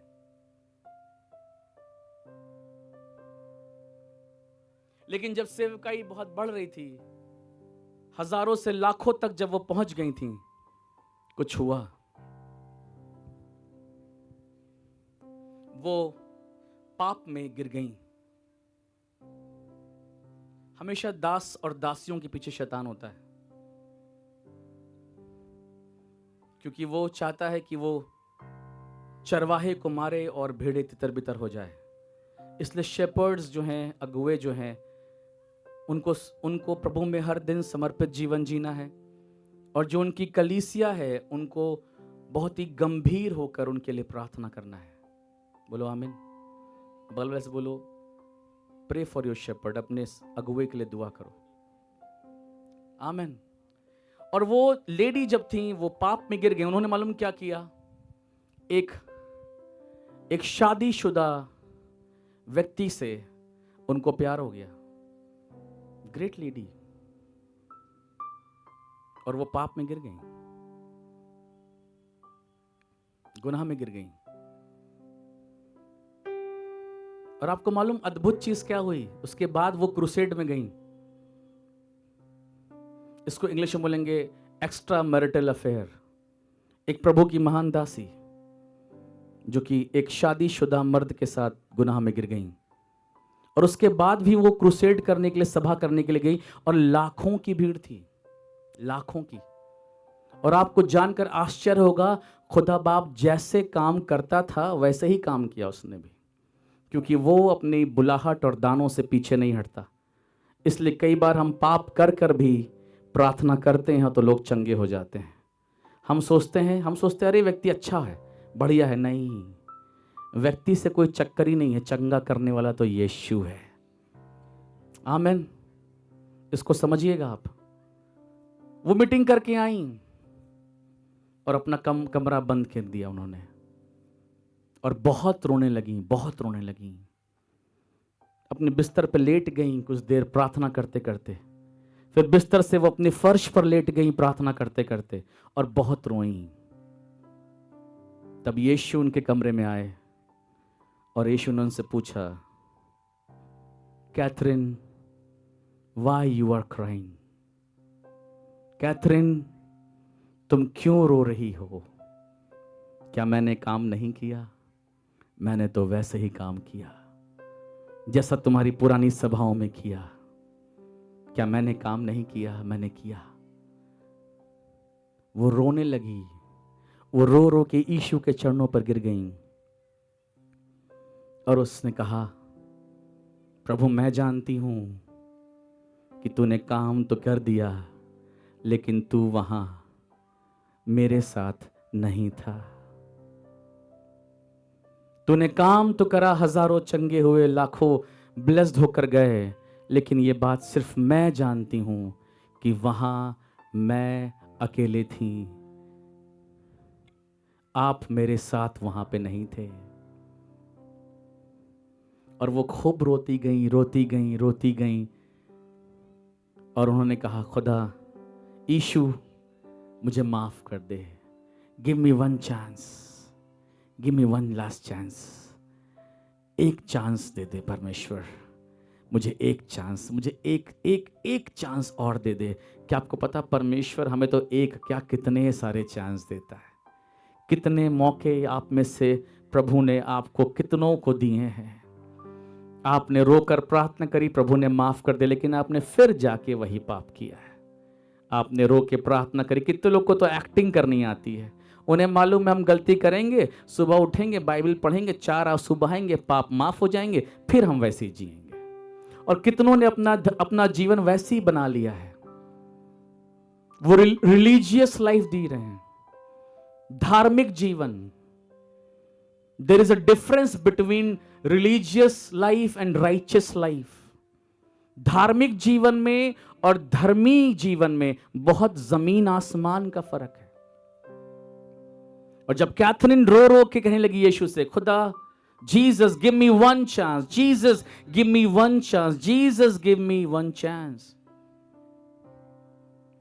लेकिन जब सेवकाई बहुत बढ़ रही थी, हजारों से लाखों तक जब वो पहुंच गई थी, कुछ हुआ। वो पाप में गिर गईं। हमेशा दास और दासियों के पीछे शैतान होता है, क्योंकि वो चाहता है कि वो चरवाहे को मारे और भेड़े तितर बितर हो जाए। इसलिए शेपर्ड्स जो हैं, अगुवे जो हैं, उनको प्रभु में हर दिन समर्पित जीवन जीना है। और जो उनकी कलीसिया है, उनको बहुत ही गंभीर होकर उनके लिए प्रार्थना करना है। बोलो आमीन। बलवे से बोलो, प्रे फॉर योर शेपर्ड। अपने अगुवे के लिए दुआ करो। आमीन। और वो लेडी जब थी, वो पाप में गिर गई। उन्होंने मालूम क्या किया? एक शादीशुदा व्यक्ति से उनको प्यार हो गया, ग्रेट लेडी, और वो पाप में गिर गई, गुनाह में गिर गई। और आपको मालूम अद्भुत चीज क्या हुई? उसके बाद वो क्रूसेड में गई इसको इंग्लिश में बोलेंगे एक्स्ट्रा मैरिटल अफेयर। एक प्रभु की महान दासी जो कि एक शादीशुदा मर्द के साथ गुनाह में गिर गई, और उसके बाद भी वो क्रूसेड करने के लिए, सभा करने के लिए गई, और लाखों की भीड़ थी, लाखों की। और आपको जानकर आश्चर्य होगा, खुदा बाप जैसे काम करता था वैसे ही काम किया उसने भी, क्योंकि वो अपनी बुलाहट और दानों से पीछे नहीं हटता। इसलिए कई बार हम पाप कर कर भी प्रार्थना करते हैं तो लोग चंगे हो जाते हैं। हम सोचते हैं अरे व्यक्ति अच्छा है, बढ़िया है। नहीं, व्यक्ति से कोई चक्कर ही नहीं है, चंगा करने वाला तो यीशु है। आमेन। इसको समझिएगा आप। वो मीटिंग करके आई और अपना कमरा बंद कर दिया उन्होंने, और बहुत रोने लगी, बहुत रोने लगी। अपने बिस्तर पर लेट गई कुछ देर प्रार्थना करते करते, फिर बिस्तर से वो अपने फर्श पर लेट गई प्रार्थना करते करते, और बहुत रोई। तब यीशु उनके कमरे में आए और यीशु ने उनसे पूछा, Catherine, why you are crying? Catherine, तुम क्यों रो रही हो? क्या मैंने काम नहीं किया? मैंने तो वैसे ही काम किया जैसा तुम्हारी पुरानी सभाओं में किया। क्या मैंने काम नहीं किया? मैंने किया। वो रोने लगी, वो रो रो के यीशु के चरणों पर गिर गई और उसने कहा, प्रभु मैं जानती हूं कि तूने काम तो कर दिया, लेकिन तू वहां मेरे साथ नहीं था। तूने काम तो करा, हजारों चंगे हुए, लाखों ब्लेस्ड होकर गए, लेकिन ये बात सिर्फ मैं जानती हूं कि वहां मैं अकेले थी, आप मेरे साथ वहां पे नहीं थे। और वो खूब रोती गई, रोती गई, रोती गई, और उन्होंने कहा, खुदा यीशु मुझे माफ कर दे, give me one chance, give me one last chance. एक चांस दे दे परमेश्वर, मुझे एक चांस, मुझे एक चांस और दे दे। क्या आपको पता, परमेश्वर हमें तो एक क्या कितने सारे चांस देता है। कितने मौके आप में से प्रभु ने आपको कितनों को दिए हैं। आपने रोकर प्रार्थना करी, प्रभु ने माफ कर दे, लेकिन आपने फिर जाके वही पाप किया है। आपने रो के प्रार्थना करी। कितने लोग को तो एक्टिंग करनी आती है, उन्हें मालूम है हम गलती करेंगे, सुबह उठेंगे, बाइबल पढ़ेंगे, 4 आंसू बहाएंगे, पाप माफ हो जाएंगे, फिर हम वैसे ही जिएंगे। और कितनों ने अपना जीवन वैसे ही बना लिया है। वो रिलीजियस लाइफ जी रहे हैं, धार्मिक जीवन। There is a difference between religious life and righteous life. धार्मिक जीवन में और धर्मी जीवन में बहुत जमीन आसमान का फर्क है। और जब कैथरीन रो रो के कहने लगी यीशु से, खुदा Jesus give me one chance, Jesus give me one chance, Jesus give me one chance,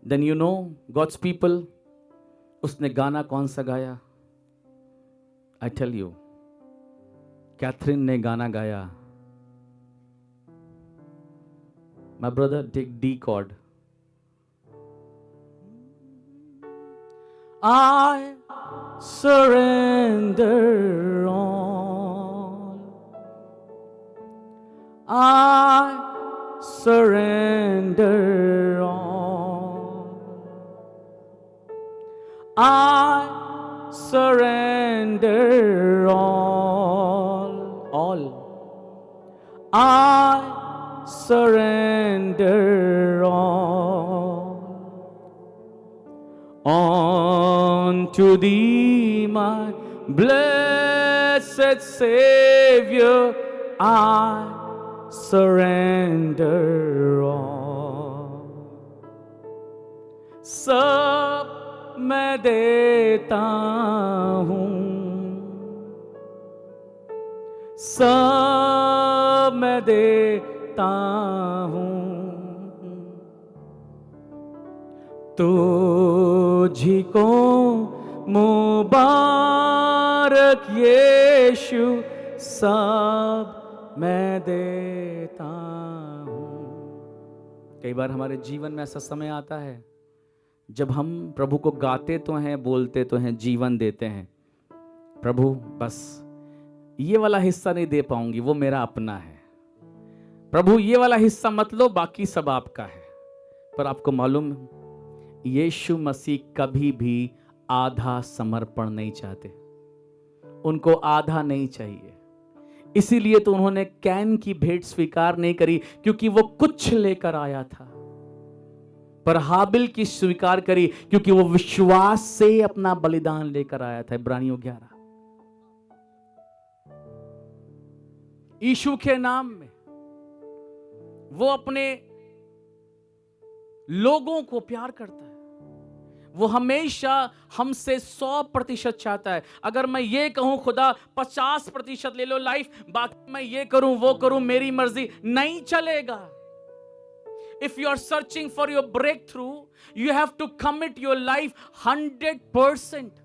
then you know God's people, उसने गाना कौन सा गाया? आई टेल यू, कैथरीन ने गाना गाया। My brother, take D chord. I surrender all. I surrender all. I surrender all. All. I surrender all unto thee, my blessed Savior. I surrender all. सब मैं देता हूँ, सब मैं देता हूँ, तुझी को मुबारक यीशु, सब मैं देता हूँ। कई बार हमारे जीवन में ऐसा समय आता है जब हम प्रभु को गाते तो हैं, बोलते तो हैं, जीवन देते हैं, प्रभु बस ये वाला हिस्सा नहीं दे पाऊंगी, वो मेरा अपना है, प्रभु ये वाला हिस्सा मत लो, बाकी सब आपका है। पर आपको मालूम, यीशु मसीह कभी भी आधा समर्पण नहीं चाहते, उनको आधा नहीं चाहिए। इसीलिए तो उन्होंने कैन की भेंट स्वीकार नहीं करी, क्योंकि वो कुछ लेकर आया था, पर हाबिल की स्वीकार करी क्योंकि वो विश्वास से अपना बलिदान लेकर आया था। इब्रानियों 11। यीशु के नाम में वो अपने लोगों को प्यार करता है। वो हमेशा हमसे 100% चाहता है। अगर मैं ये कहूं खुदा 50% ले लो लाइफ, बाकी मैं ये करूं वो करूं, मेरी मर्जी, नहीं चलेगा। If you are searching for your breakthrough, you have to commit your life 100%.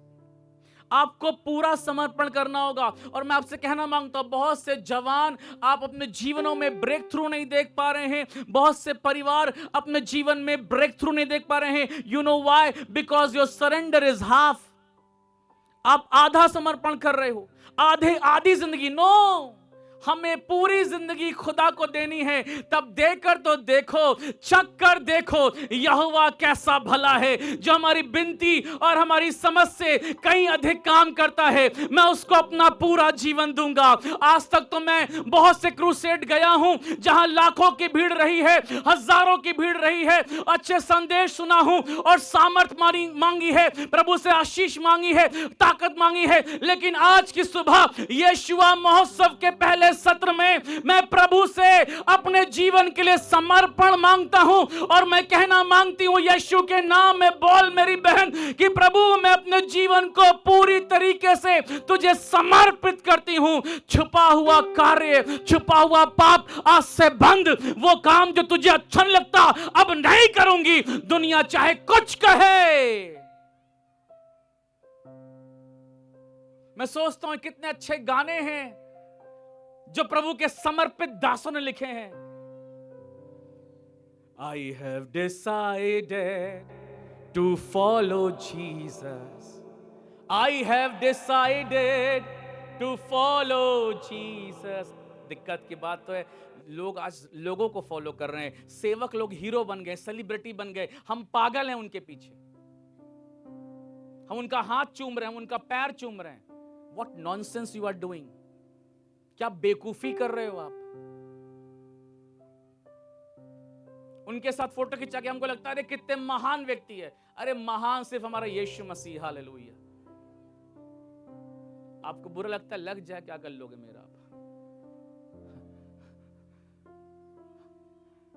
आपको पूरा समर्पण करना होगा। और मैं आपसे कहना मांगता हूं, बहुत से जवान आप अपने जीवनों में ब्रेक थ्रू नहीं देख पा रहे हैं, बहुत से परिवार अपने जीवन में ब्रेक थ्रू नहीं देख पा रहे हैं। You know why? Because your surrender is half. आप आधा समर्पण कर रहे हो, आधी जिंदगी। नो, हमें पूरी जिंदगी खुदा को देनी है। तब देकर तो देखो, चख कर देखो, यहोवा कैसा भला है, जो हमारी विनती और हमारी समझ से कहीं अधिक काम करता है। मैं उसको अपना पूरा जीवन दूंगा। आज तक तो मैं बहुत से क्रूसेड गया हूं, जहां लाखों की भीड़ रही है, हजारों की भीड़ रही है, अच्छे संदेश सुना हूं और सामर्थ मांगी है, प्रभु से आशीष मांगी है, ताकत मांगी है। लेकिन आज की सुबह यीशुआ महोत्सव के पहले सत्र में मैं प्रभु से अपने जीवन के लिए समर्पण मांगता हूं। और मैं कहना मांगती हूं, यीशु के नाम में बोल मेरी बहन कि प्रभु मैं अपने जीवन को पूरी तरीके से तुझे समर्पित करती हूं। छुपा हुआ कार्य, छुपा हुआ पाप आज से बंद। वो काम जो तुझे अच्छा नहीं लगता अब नहीं करूंगी, दुनिया चाहे कुछ कहे। मैं सोचता हूं कितने अच्छे गाने हैं जो प्रभु के समर्पित दासों ने लिखे हैं। I have decided to follow Jesus. I have decided to follow Jesus. दिक्कत की बात तो है, लोग आज लोगों को फॉलो कर रहे हैं। सेवक लोग हीरो बन गए, सेलिब्रिटी बन गए, हम पागल हैं उनके पीछे। हम उनका हाथ चूम रहे हैं, उनका पैर चूम रहे हैं। What nonsense you are doing? क्या बेकूफी कर रहे हो आप? उनके साथ फोटो खिंचा के हमको लगता है अरे कितने महान व्यक्ति है। अरे महान सिर्फ हमारा यीशु मसीह। हालेलुया। आपको बुरा लगता है, लग जाए, क्या कर लोगे मेरा आप?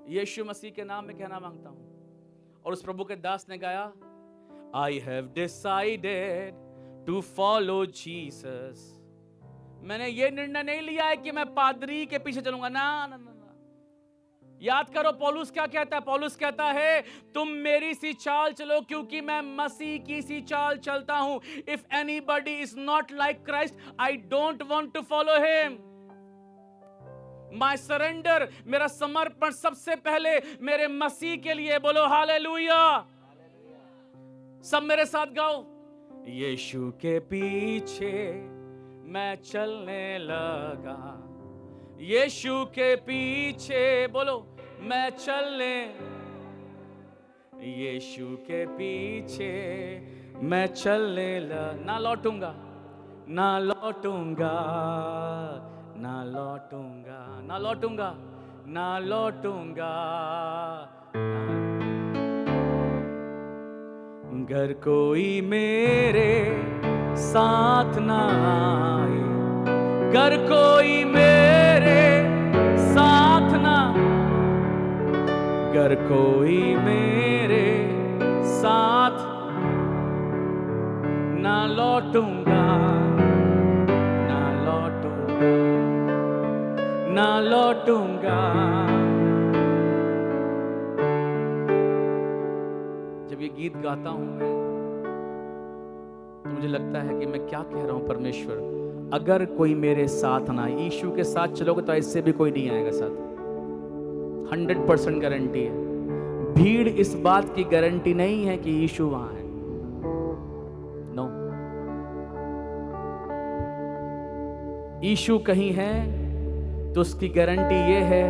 यीशु मसीह के नाम में कहना मांगता हूं। और उस प्रभु के दास ने गाया, I have decided to follow Jesus. मैंने ये निर्णय नहीं लिया है कि मैं पादरी के पीछे चलूंगा। ना ना ना ना। याद करो पौलुस क्या कहता है। पौलुस कहता है तुम मेरी सी चाल चलो क्योंकि मैं मसीह की सी चाल चलता हूं। If anybody is not like Christ I don't want to follow him. My surrender, मेरा समर्पण सबसे पहले मेरे मसीह के लिए। बोलो हालेलुया। सब मेरे साथ गाओ। यीशु के पीछे मैं चलने लगा, यीशु के पीछे। बोलो मैं चलने, यीशु के पीछे मैं चलने लगा। ना लौटूंगा, ना लौटूंगा, ना लौटूंगा, ना लौटूंगा, ना लौटूंगा। अगर कोई मेरे साथ ना आए, अगर कोई मेरे साथ ना, अगर कोई मेरे साथ ना लौटूंगा, ना लौटूंगा, ना लौटूंगा। जब ये गीत गाता हूं मैं तो मुझे लगता है कि मैं क्या कह रहा हूं परमेश्वर। अगर कोई मेरे साथ ना, यीशु के साथ चलोगे तो ऐसे भी कोई नहीं आएगा साथ। 100% गारंटी है। भीड़ इस बात की गारंटी नहीं है कि यीशु वहां है। नो, यीशु कहीं है तो उसकी गारंटी ये है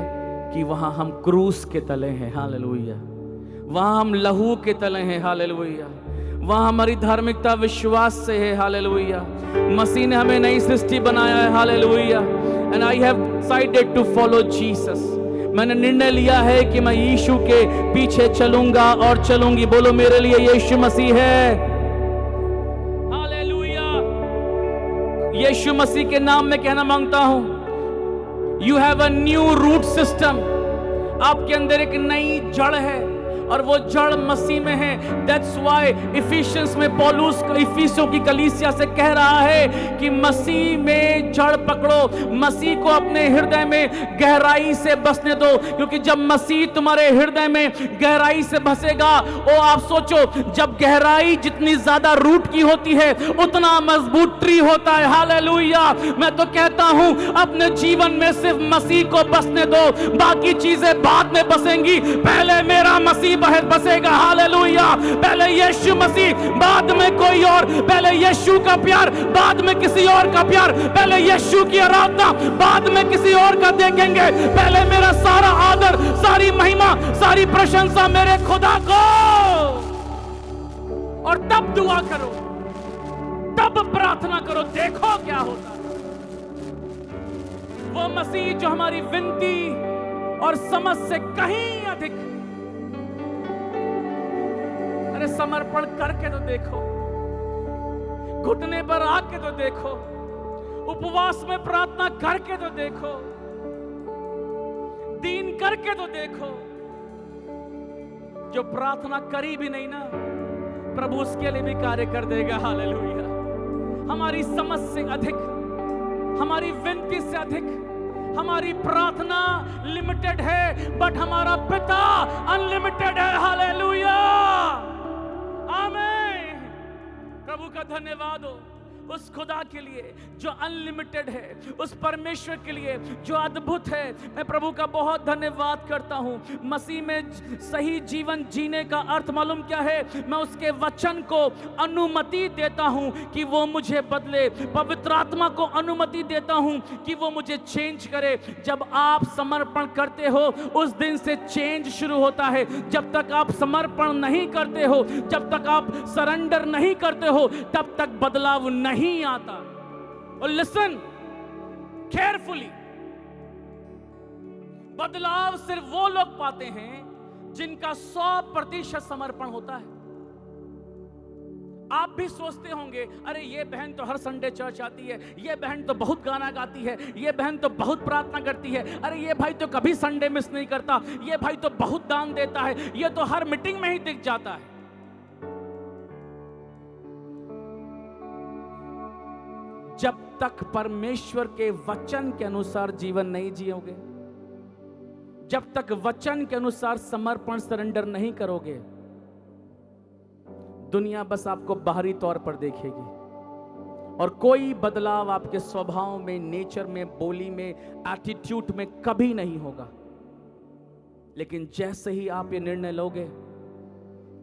कि वहां हम क्रूस के तले हैं, हालेलुया। वहां हम लहू के तले हैं, हालेलुया। वहां हमारी धार्मिकता विश्वास से है, हालेलुया। मसीह ने हमें नई सृष्टि बनाया है, hallelujah. And I have decided to follow Jesus. मैंने निर्णय लिया है कि मैं यीशु के पीछे चलूंगा और चलूंगी। बोलो, मेरे लिए यीशु मसीह है, हालेलुया। यीशु मसीह के नाम में कहना मांगता हूं, you have a new root system. आपके अंदर एक नई जड़ है और वो जड़ मसीह में है। दैट्स व्हाई इफिशियंस में पौलुस इफिसियों की कलीसिया से कह रहा है कि मसीह में जड़ पकड़ो, मसीह को अपने हृदय में गहराई से बसने दो, क्योंकि जब मसीह तुम्हारे हृदय में गहराई से बसेगा, ओ आप सोचो, जब गहराई जितनी ज्यादा रूट की होती है उतना मजबूत ट्री होता है, हालेलुया। मैं तो कहता हूं अपने जीवन में सिर्फ मसीह को बसने दो, बाकी चीजें बाद में बसेंगी। पहले मेरा मसीह बसेगा, हालेलुया। पहले यीशु मसीह, बाद में कोई और। पहले यीशु का प्यार, बाद में किसी और का प्यार। पहले यीशु की आराधना, बाद में किसी और का देखेंगे। पहले मेरा सारा आदर, सारी महिमा, सारी प्रशंसा मेरे खुदा को। और तब दुआ करो, तब प्रार्थना करो, देखो क्या होता है। वो मसीह जो हमारी विनती और समझ से कहीं अधिक। अरे समर्पण करके तो देखो, घुटने पर आके तो देखो, उपवास में प्रार्थना करके तो देखो, दीन करके तो देखो। जो प्रार्थना करी भी नहीं ना, प्रभु उसके लिए भी कार्य कर देगा, हालेलुया। हमारी समझ से अधिक, हमारी विनती से अधिक हमारी प्रार्थना लिमिटेड है, बट हमारा पिता अनलिमिटेड है, हालेलुया, आमीन। प्रभु का धन्यवाद हो उस खुदा के लिए जो अनलिमिटेड है, उस परमेश्वर के लिए जो अद्भुत है। मैं प्रभु का बहुत धन्यवाद करता हूं। मसीह में सही जीवन जीने का अर्थ मालूम क्या है? मैं उसके वचन को अनुमति देता हूं कि वो मुझे बदले, पवित्र आत्मा को अनुमति देता हूं कि वो मुझे चेंज करे। जब आप समर्पण करते हो उस दिन से चेंज शुरू होता है। जब तक आप समर्पण नहीं करते हो, जब तक आप सरेंडर नहीं करते हो, तब तक बदलाव नहीं आता। और लिसन केयरफुली, बदलाव सिर्फ वो लोग पाते हैं जिनका 100% समर्पण होता है। आप भी सोचते होंगे, अरे ये बहन तो हर संडे चर्च आती है, ये बहन तो बहुत गाना गाती है, ये बहन तो बहुत प्रार्थना करती है, अरे ये भाई तो कभी संडे मिस नहीं करता, ये भाई तो बहुत दान देता है, ये तो हर मीटिंग में ही दिख जाता है। जब तक परमेश्वर के वचन के अनुसार जीवन नहीं जियोगे, जब तक वचन के अनुसार समर्पण सरेंडर नहीं करोगे, दुनिया बस आपको बाहरी तौर पर देखेगी और कोई बदलाव आपके स्वभाव में, नेचर में, बोली में, एटीट्यूड में कभी नहीं होगा। लेकिन जैसे ही आप ये निर्णय लोगे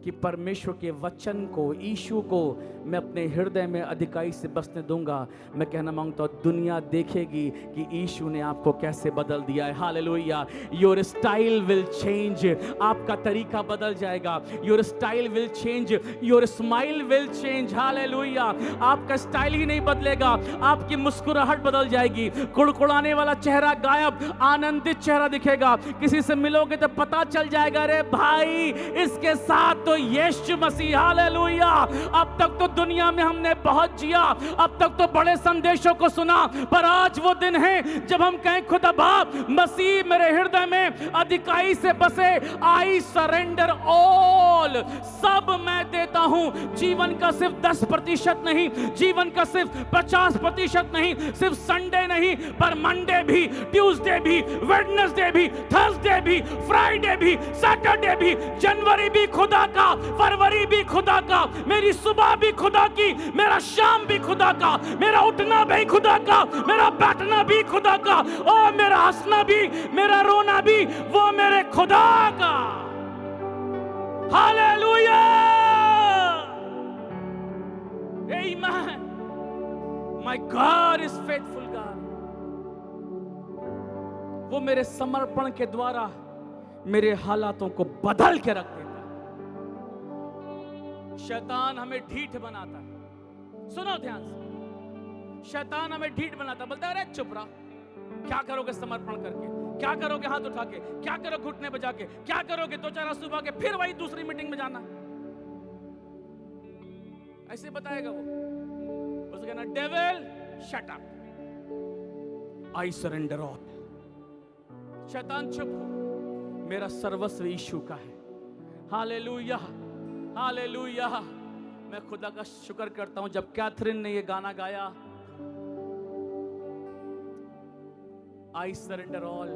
कि परमेश्वर के वचन को, यीशु को मैं अपने हृदय में अधिकाई से बसने दूंगा, मैं कहना मांगता हूं दुनिया देखेगी कि यीशु ने आपको कैसे बदल दिया है, hallelujah. Your style will change, आपका तरीका बदल जाएगा। Your style will change, your smile will change, hallelujah. आपका स्टाइल ही नहीं बदलेगा, आपकी मुस्कुराहट बदल जाएगी। कुड़कुड़ाने वाला चेहरा गायब, आनंदित चेहरा दिखेगा। किसी से मिलोगे तो पता चल जाएगा, अरे भाई इसके साथ तो यीशु मसीह, हालेलुया। अब तक तो दुनिया में हमने बहुत जिया, अब तक तो बड़े संदेशों को सुना, पर आज वो दिन है जब हम कहें खुदा बाप, मसीह मेरे हृदय में अधिकाई से बसे। आई सरेंडर ऑल, सब मैं देता हूं। जीवन का सिर्फ 10% नहीं, जीवन का सिर्फ 50% नहीं, सिर्फ संडे नहीं, पर मंडे भी, ट्यूसडे भी, वेडनेसडे भी, थर्सडे भी, फ्राइडे भी, सैटरडे भी, जनवरी भी खुदा का, फरवरी भी खुदा का, मेरी सुबह भी खुदा की, मेरा शाम भी खुदा का, मेरा उठना भी खुदा का, मेरा बैठना भी खुदा का, और मेरा हंसना भी, मेरा रोना भी वो मेरे खुदा का। हालेलुया, आमीन। My God is faithful God. वो मेरे समर्पण के द्वारा मेरे हालातों को बदल के रख देता है। शैतान हमें ढीठ बनाता है, सुनो ध्यान से। शैतान हमें ढीठ बनाता है, बोलता है अरे चुप रहा, क्या करोगे समर्पण करके, क्या करोगे हाथ उठा के, क्या करोगे घुटने बजा के, क्या करोगे दो चार सुबह के, फिर वही दूसरी मीटिंग में जाना। ऐसे बताएगा वो, उसका कहना डेविल शट अप, आई सरेंडर ऑल। शैतान चुप हो, मेरा सर्वस्व यीशु का है। Hallelujah, hallelujah. मैं खुदा का शुक्र करता हूं, जब कैथरीन ने ये गाना गाया, I surrender all,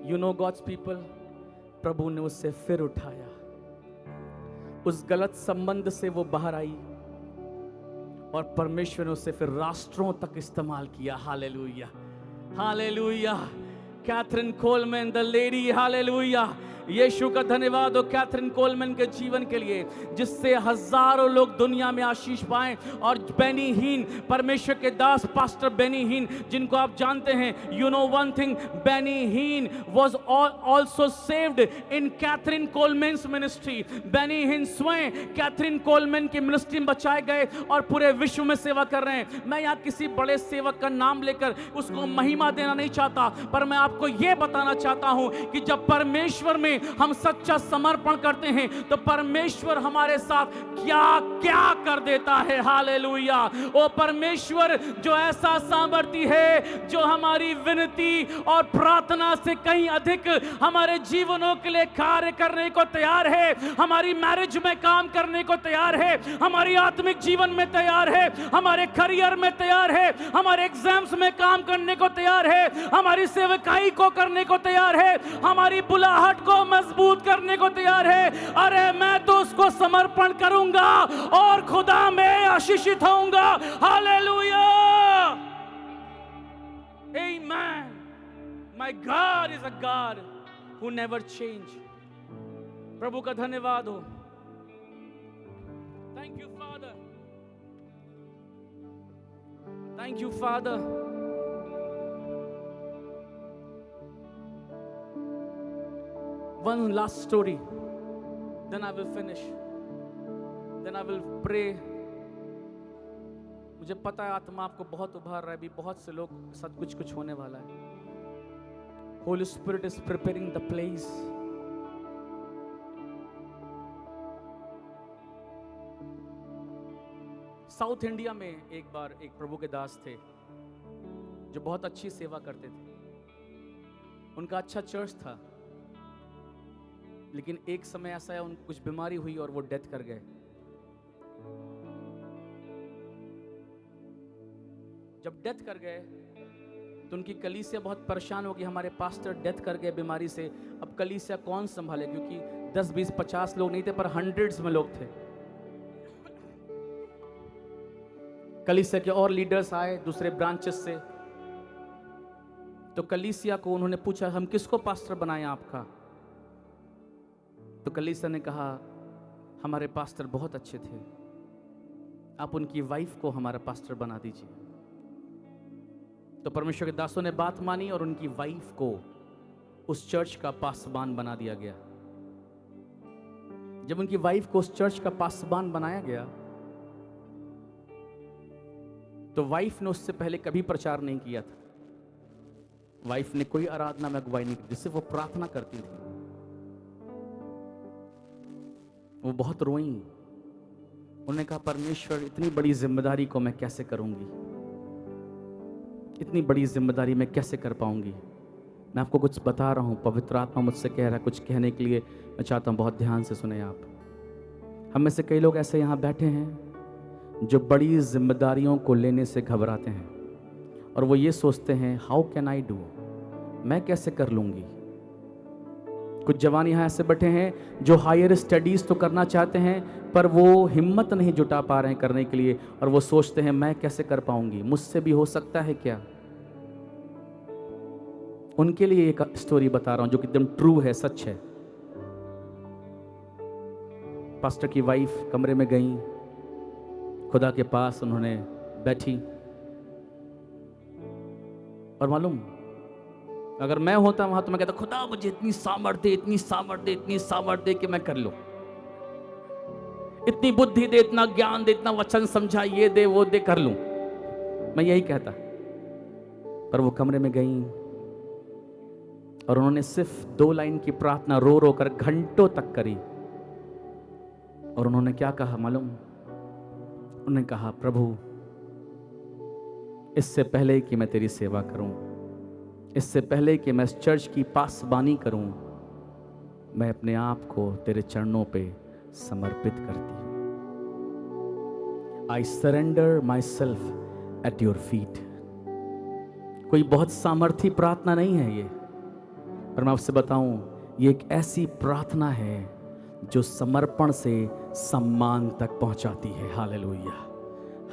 you know God's people, प्रभु ने उससे फिर उठाया। उस गलत संबंध से वो बाहर आई और परमेश्वर ने उसे फिर राष्ट्रों तक इस्तेमाल किया। Hallelujah, hallelujah. Kathryn Kuhlman the lady, hallelujah. यीशु का धन्यवाद हो कैथरीन कोलमैन के जीवन के लिए, जिससे हजारों लोग दुनिया में आशीष पाएं। और बेनी हीन, परमेश्वर के दास पास्टर बेनी हीन, जिनको आप जानते हैं, you know one thing, Benny Hinn was also saved in Kathryn Kuhlman's ministry. Benny Hinn स्वयं कैथरीन कोलमैन की मिनिस्ट्री में बचाए गए और पूरे विश्व में सेवा कर रहे हैं। मैं यहाँ किसी बड़े सेवक का नाम लेकर उसको महिमा देना नहीं चाहता, पर मैं आपको यह बताना चाहता हूं कि जब परमेश्वर में हम सच्चा समर्पण करते हैं तो परमेश्वर हमारे साथ क्या क्या कर देता है। हालेलुया। ओ परमेश्वर जो ऐसा सामर्थ्य है, जो हमारी विनती और प्रार्थना से कहीं अधिक हमारे जीवनों के लिए कार्य करने को तैयार है, हमारी मैरिज में काम करने को तैयार है, हमारी आत्मिक जीवन में तैयार है, हमारे करियर में तैयार है, हमारे एग्जाम्स में काम करने को तैयार है, हमारी सेवकाई को करने को तैयार है, हमारी बुलाहट को मजबूत करने को तैयार है। अरे मैं तो उसको समर्पण करूंगा और खुदा में आशीषित होऊंगा। हालेलुया, आमीन। My God is a God who never change. प्रभु का धन्यवाद हो। Thank you Father, thank you Father. One last story, then I will finish, then I will pray. मुझे पता है आत्मा आपको बहुत उभार रहा है, अभी बहुत से लोग साथ कुछ होने वाला है। Holy Spirit is preparing the place. South India में एक बार एक प्रभु के दास थे जो बहुत अच्छी सेवा करते थे। उनका अच्छा चर्च था, लेकिन एक समय ऐसा है उनको कुछ बीमारी हुई और वो डेथ कर गए। जब डेथ कर गए तो उनकी कलीसिया बहुत परेशान हो गई, हमारे पास्टर डेथ कर गए बीमारी से, अब कलीसिया कौन संभाले, क्योंकि 10 20 50 लोग नहीं थे पर हंड्रेड्स में लोग थे। कलीसिया के और लीडर्स आए दूसरे ब्रांचेस से, तो कलीसिया को उन्होंने पूछा हम किसको पास्टर बनाएं आपका। तो कलीसिया ने कहा हमारे पास्टर बहुत अच्छे थे, आप उनकी वाइफ को हमारा पास्टर बना दीजिए। तो परमेश्वर के दासों ने बात मानी और उनकी वाइफ को उस चर्च का पासबान बना दिया गया। जब उनकी वाइफ को उस चर्च का पासबान बनाया गया तो वाइफ ने उससे पहले कभी प्रचार नहीं किया था, वाइफ ने कोई आराधना में अगुवाई नहीं की, जिससे वो प्रार्थना करती थी। वो बहुत रोई, उन्होंने कहा परमेश्वर इतनी बड़ी जिम्मेदारी को मैं कैसे करूंगी, इतनी बड़ी जिम्मेदारी मैं कैसे कर पाऊंगी। मैं आपको कुछ बता रहा हूं, पवित्र आत्मा मुझसे कह रहा है कुछ कहने के लिए, मैं चाहता हूं बहुत ध्यान से सुने आप। हम में से कई लोग ऐसे यहां बैठे हैं जो बड़ी जिम्मेदारियों को लेने से घबराते हैं और वो ये सोचते हैं हाउ कैन आई डू, मैं कैसे कर लूंगी। कुछ जवान यहाँ ऐसे बैठे हैं जो हायर स्टडीज तो करना चाहते हैं पर वो हिम्मत नहीं जुटा पा रहे हैं करने के लिए, और वो सोचते हैं मैं कैसे कर पाऊंगी, मुझसे भी हो सकता है क्या। उनके लिए एक स्टोरी बता रहा हूं जो कि एकदम ट्रू है, सच है। पास्टर की वाइफ कमरे में गई, खुदा के पास उन्होंने बैठी, और मालूम अगर मैं होता वहां तो मैं कहता खुदा मुझे इतनी सामर्थ दे, इतनी सामर्थ दे, इतनी सामर्थ दे कि मैं कर लूं, इतनी बुद्धि दे, इतना ज्ञान दे, इतना वचन समझा, ये दे वो दे, कर लूं, मैं यही कहता। पर वो कमरे में गई और उन्होंने सिर्फ 2 लाइन की प्रार्थना रो रो कर घंटों तक करी। और उन्होंने क्या कहा मालूम? उन्होंने कहा प्रभु, इससे पहले कि मैं तेरी सेवा करूं, इससे पहले कि मैं इस चर्च की पासबानी करूं, मैं अपने आप को तेरे चरणों पे समर्पित करती हूं। I surrender my self at your feet. कोई बहुत सामर्थी प्रार्थना नहीं है ये, पर मैं आपसे बताऊं, ये एक ऐसी प्रार्थना है जो समर्पण से सम्मान तक पहुंचाती है। Hallelujah,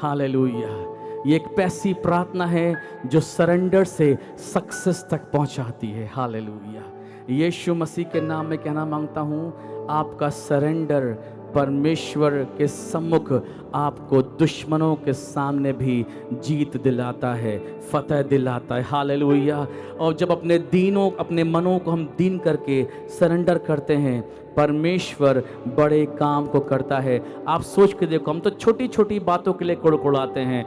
hallelujah. ये एक ऐसी प्रार्थना है जो सरेंडर से सक्सेस तक पहुंचाती है। हालेलुया। यीशु मसीह के नाम में कहना मांगता हूं, आपका सरेंडर परमेश्वर के सम्मुख आपको दुश्मनों के सामने भी जीत दिलाता है, फतह दिलाता है। हालेलुया। और जब अपने मनों को हम दीन करके सरेंडर करते हैं, परमेश्वर बड़े काम को करता है। आप सोच के देखो, हम तो छोटी छोटी बातों के लिए कुड़कुड़ाते हैं,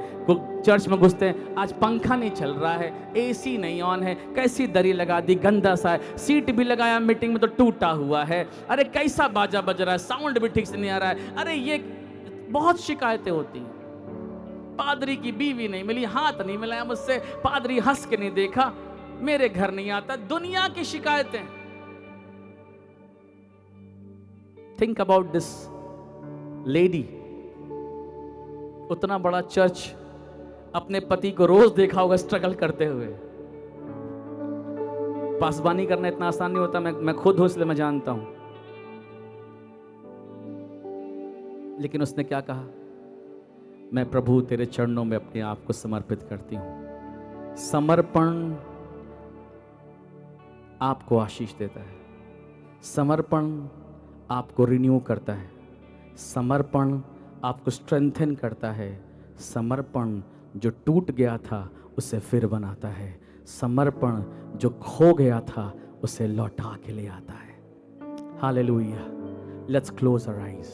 चर्च में घुसते हैं, आज पंखा नहीं चल रहा है, एसी नहीं ऑन है, कैसी दरी लगा दी, गंदा सा है, सीट भी लगाया मीटिंग में तो टूटा हुआ है, अरे कैसा बाजा बज रहा है, साउंड भी ठीक से नहीं आ रहा है, अरे ये बहुत शिकायतें होती हैं। पादरी की बीवी नहीं मिली, हाथ नहीं मिलाया मुझसे, पादरी हंस के नहीं देखा, मेरे घर नहीं आता, दुनिया की शिकायतें। थिंक अबाउट दिस लेडी, उतना बड़ा चर्च, अपने पति को रोज देखा होगा स्ट्रगल करते हुए। पासबानी करना इतना आसान नहीं होता, मैं खुद हूं इसलिए मैं जानता हूं। लेकिन उसने क्या कहा? मैं प्रभु तेरे चरणों में अपने आप को समर्पित करती हूं। समर्पण आपको आशीष देता है, समर्पण आपको रिन्यू करता है, समर्पण आपको स्ट्रेंथन करता है, समर्पण जो टूट गया था उसे फिर बनाता है, समर्पण जो खो गया था उसे लौटा के ले आता है। Hallelujah. Let's close our eyes.